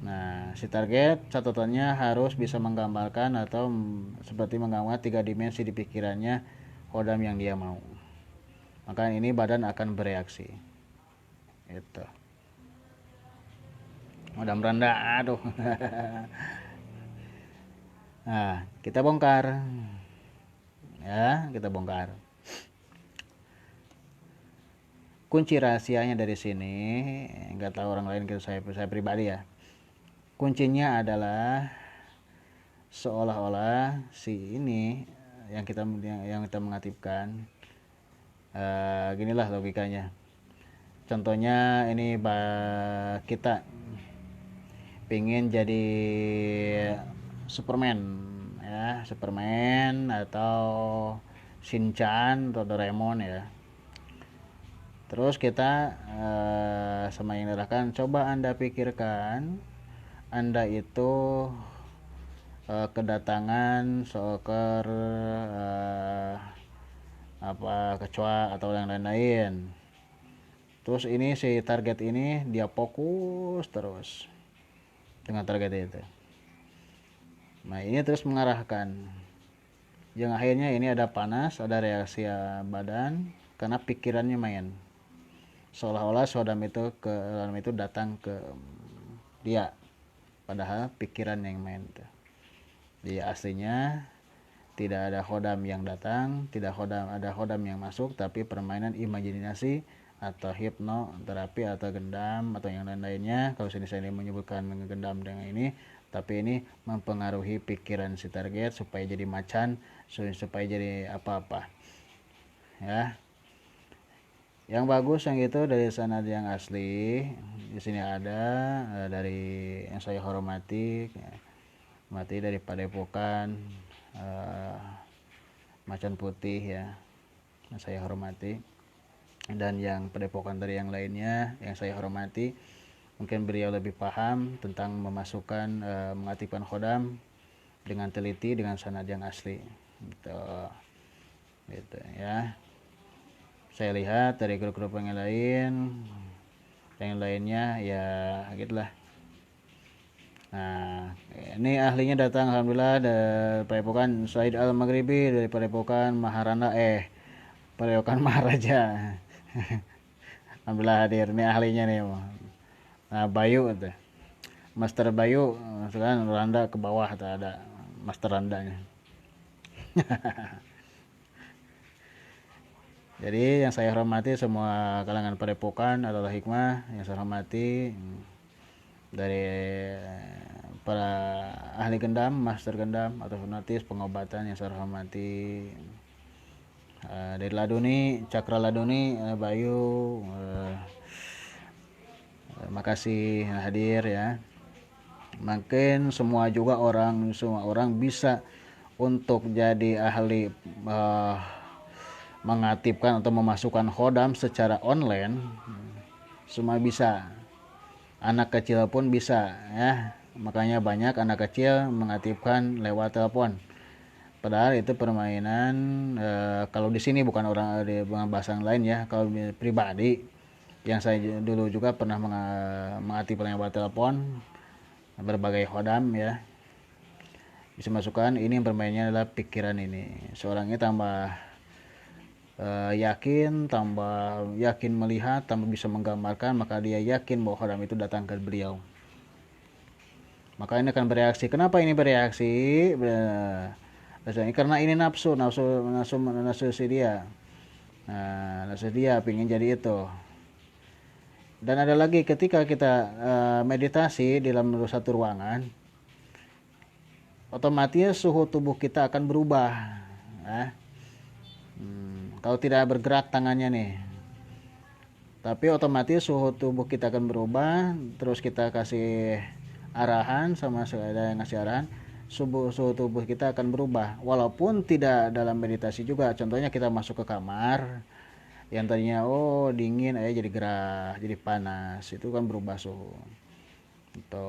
Nah, si target catatannya harus bisa menggambarkan atau seperti menggambar 3 dimensi di pikirannya hodam yang dia mau. Maka ini badan akan bereaksi. Itu. Hodam rendah, aduh. Nah, kita bongkar. Ya, kita bongkar. Kunci rahasianya dari sini, nggak tahu orang lain, kita saya pribadi ya. Kuncinya adalah seolah-olah si ini yang kita mengaktifkan. Ginilah logikanya. Contohnya ini kita pengen jadi Superman ya, Superman atau Shinchan atau Doraemon ya. Terus kita sama yang diarahkan, coba Anda pikirkan Anda itu kedatangan seekor kecoa atau yang lain-lain. Terus ini si target ini dia fokus terus dengan target itu. Nah, ini terus mengarahkan. Yang akhirnya ini ada panas, ada reaksi badan karena pikirannya main. Seolah-olah sodam itu datang ke dia, padahal pikiran yang main. Jadi aslinya tidak ada hodam yang datang, tidak ada hodam yang masuk, tapi permainan imajinasi atau hipnoterapi atau gendam atau yang lain-lainnya. Kalau sini saya menyebutkan gendam dengan ini, tapi ini mempengaruhi pikiran si target supaya jadi macan, supaya jadi apa-apa ya. Yang bagus yang itu dari sanad yang asli, di sini ada dari yang saya hormati, mati dari Padepokan Macan Putih ya, saya hormati. Dan yang padepokan dari yang lainnya yang saya hormati, mungkin beliau lebih paham tentang memasukkan mengaktifkan khodam dengan teliti, dengan sanad yang asli gitu, gitu ya. Saya lihat dari grup-grup yang lainnya ya gitulah. Nah, ini ahlinya datang alhamdulillah dari Padepokan Said Al-Maghribi, dari Padepokan Padepokan Maharaja. Alhamdulillah hadir, ini ahlinya nih. Nah, Bayu tuh. Master Bayu, sekarang Randa ke bawah tuh ada Master Randanya. Jadi yang saya hormati semua kalangan Padepokan adalah hikmah yang saya hormati, dari para ahli gendam, master gendam atau hipnotis pengobatan yang saya hormati, dari Laduni, Cakra Laduni, Bayu, makasih hadir ya. Makin semua orang bisa untuk jadi ahli mengaktifkan atau memasukkan khodam secara online, semua bisa. Anak kecil pun bisa ya, makanya banyak anak kecil mengaktifkan lewat telepon. Padahal itu permainan, kalau di sini bukan orang di bahasa lain ya, kalau pribadi yang saya dulu juga pernah mengaktifkan lewat telepon berbagai khodam ya, bisa masukkan. Ini yang bermainnya adalah pikiran ini, seorangnya tambah tambah yakin melihat, tambah bisa menggambarkan, maka dia yakin bahwa khodam itu datang ke beliau. Maka ini akan bereaksi. Kenapa ini bereaksi? Karena ini nafsu si dia. Nah, nafsu dia pingin jadi itu. Dan ada lagi, ketika kita meditasi di dalam satu ruangan, otomatis suhu tubuh kita akan berubah. Kalau tidak bergerak tangannya nih, tapi otomatis suhu tubuh kita akan berubah. Terus kita kasih arahan, sama ada yang ngasih arahan, suhu tubuh kita akan berubah walaupun tidak dalam meditasi juga. Contohnya kita masuk ke kamar yang tadinya dingin jadi gerah, jadi panas, itu kan berubah suhu itu.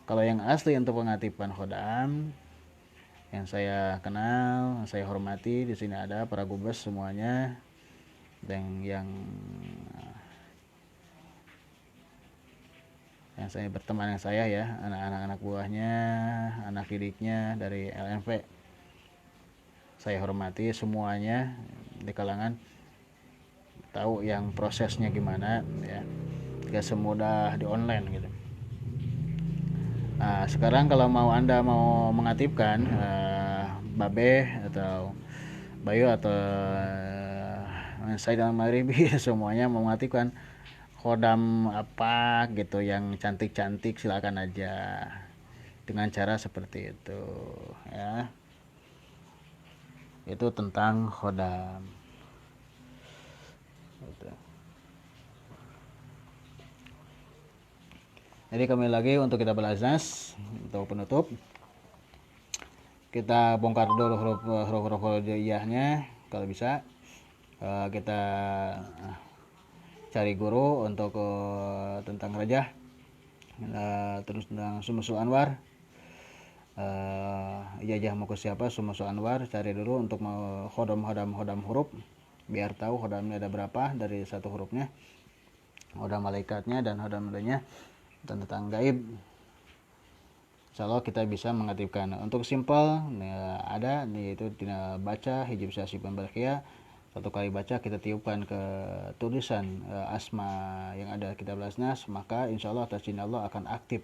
Kalau yang asli untuk pengaktifan khodam yang saya kenal, saya hormati, di sini ada para gubes semuanya, dan yang saya berteman dengan saya ya, anak buahnya, anak didiknya dari LMP, saya hormati semuanya di kalangan, tahu yang prosesnya gimana ya, gak semudah di online gitu. Nah, sekarang kalau Anda mau mengaktifkan Babe atau Bayu atau Said Al-Maghribi semuanya mau mengaktifkan khodam apa gitu yang cantik-cantik, silakan aja dengan cara seperti itu ya. Itu tentang khodam gitu. Jadi kembali lagi untuk kita balas untuk penutup, kita bongkar dulu huruf hijaiyahnya kalau bisa. Kita cari guru untuk tentang rajah, terus tentang Sumusul Anwar, ijazah mau ke siapa, Sumusul Anwar, cari dulu untuk khodam huruf, biar tahu khodamnya ada berapa dari satu hurufnya, khodam malaikatnya dan khodam lainnya, dan tentang gaib. Insyaallah kita bisa mengaktifkan. Untuk simpel ada yaitu tinggal baca hijab syasib barqiyah, satu kali baca kita tiupkan ke tulisan asma yang ada kitab Lasnas, maka insyaallah atas izin Allah akan aktif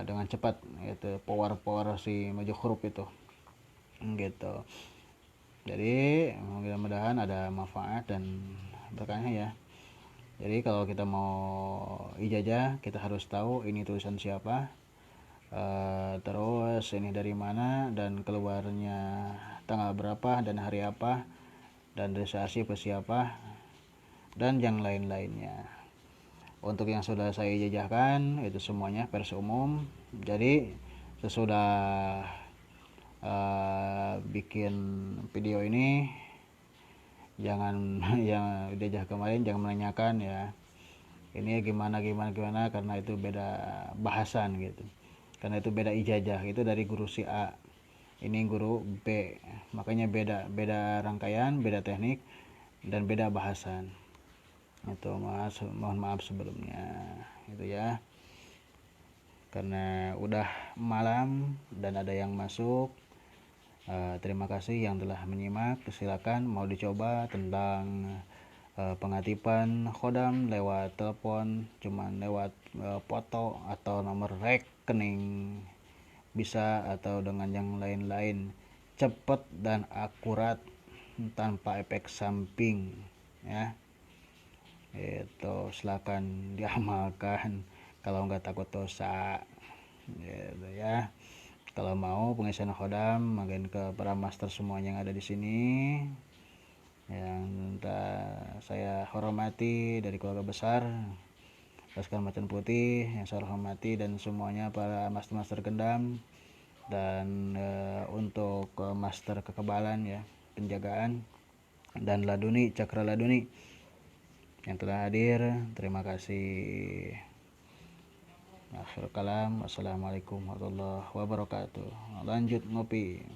dengan cepat, yaitu power si maju huruf itu gitu. Jadi mudah-mudahan ada manfaat dan berkahnya ya. Jadi kalau kita mau ijazah, kita harus tahu ini tulisan siapa, terus ini dari mana, dan keluarnya tanggal berapa dan hari apa, dan registrasi ke siapa, dan yang lain-lainnya. Untuk yang sudah saya ijazahkan itu semuanya versi umum. Jadi sesudah bikin video ini jangan yang udah kemarin jangan menanyakan ya ini gimana karena itu beda bahasan gitu, karena itu beda ijazah, itu dari guru si A, ini guru B, makanya beda rangkaian, beda teknik, dan beda bahasan. Itu mohon maaf sebelumnya itu ya, karena udah malam dan ada yang masuk. Terima kasih yang telah menyimak. Silakan mau dicoba tentang pengatipan khodam lewat telepon, cuman lewat foto atau nomor rekening bisa, atau dengan yang lain-lain, cepat dan akurat tanpa efek samping ya. Itu silakan diamalkan kalau nggak takut dosa gitu ya. Kalau mau pengisian khodam makin ke para master semua yang ada di sini yang saya hormati dari keluarga besar Laskar Macan Putih, yang saya hormati, dan semuanya para master-master gendam, dan untuk master kekebalan ya, penjagaan, dan laduni, cakra laduni yang telah hadir, terima kasih. Akhir kalam, wassalamualaikum warahmatullahi wabarakatuh. Lanjut ngopi.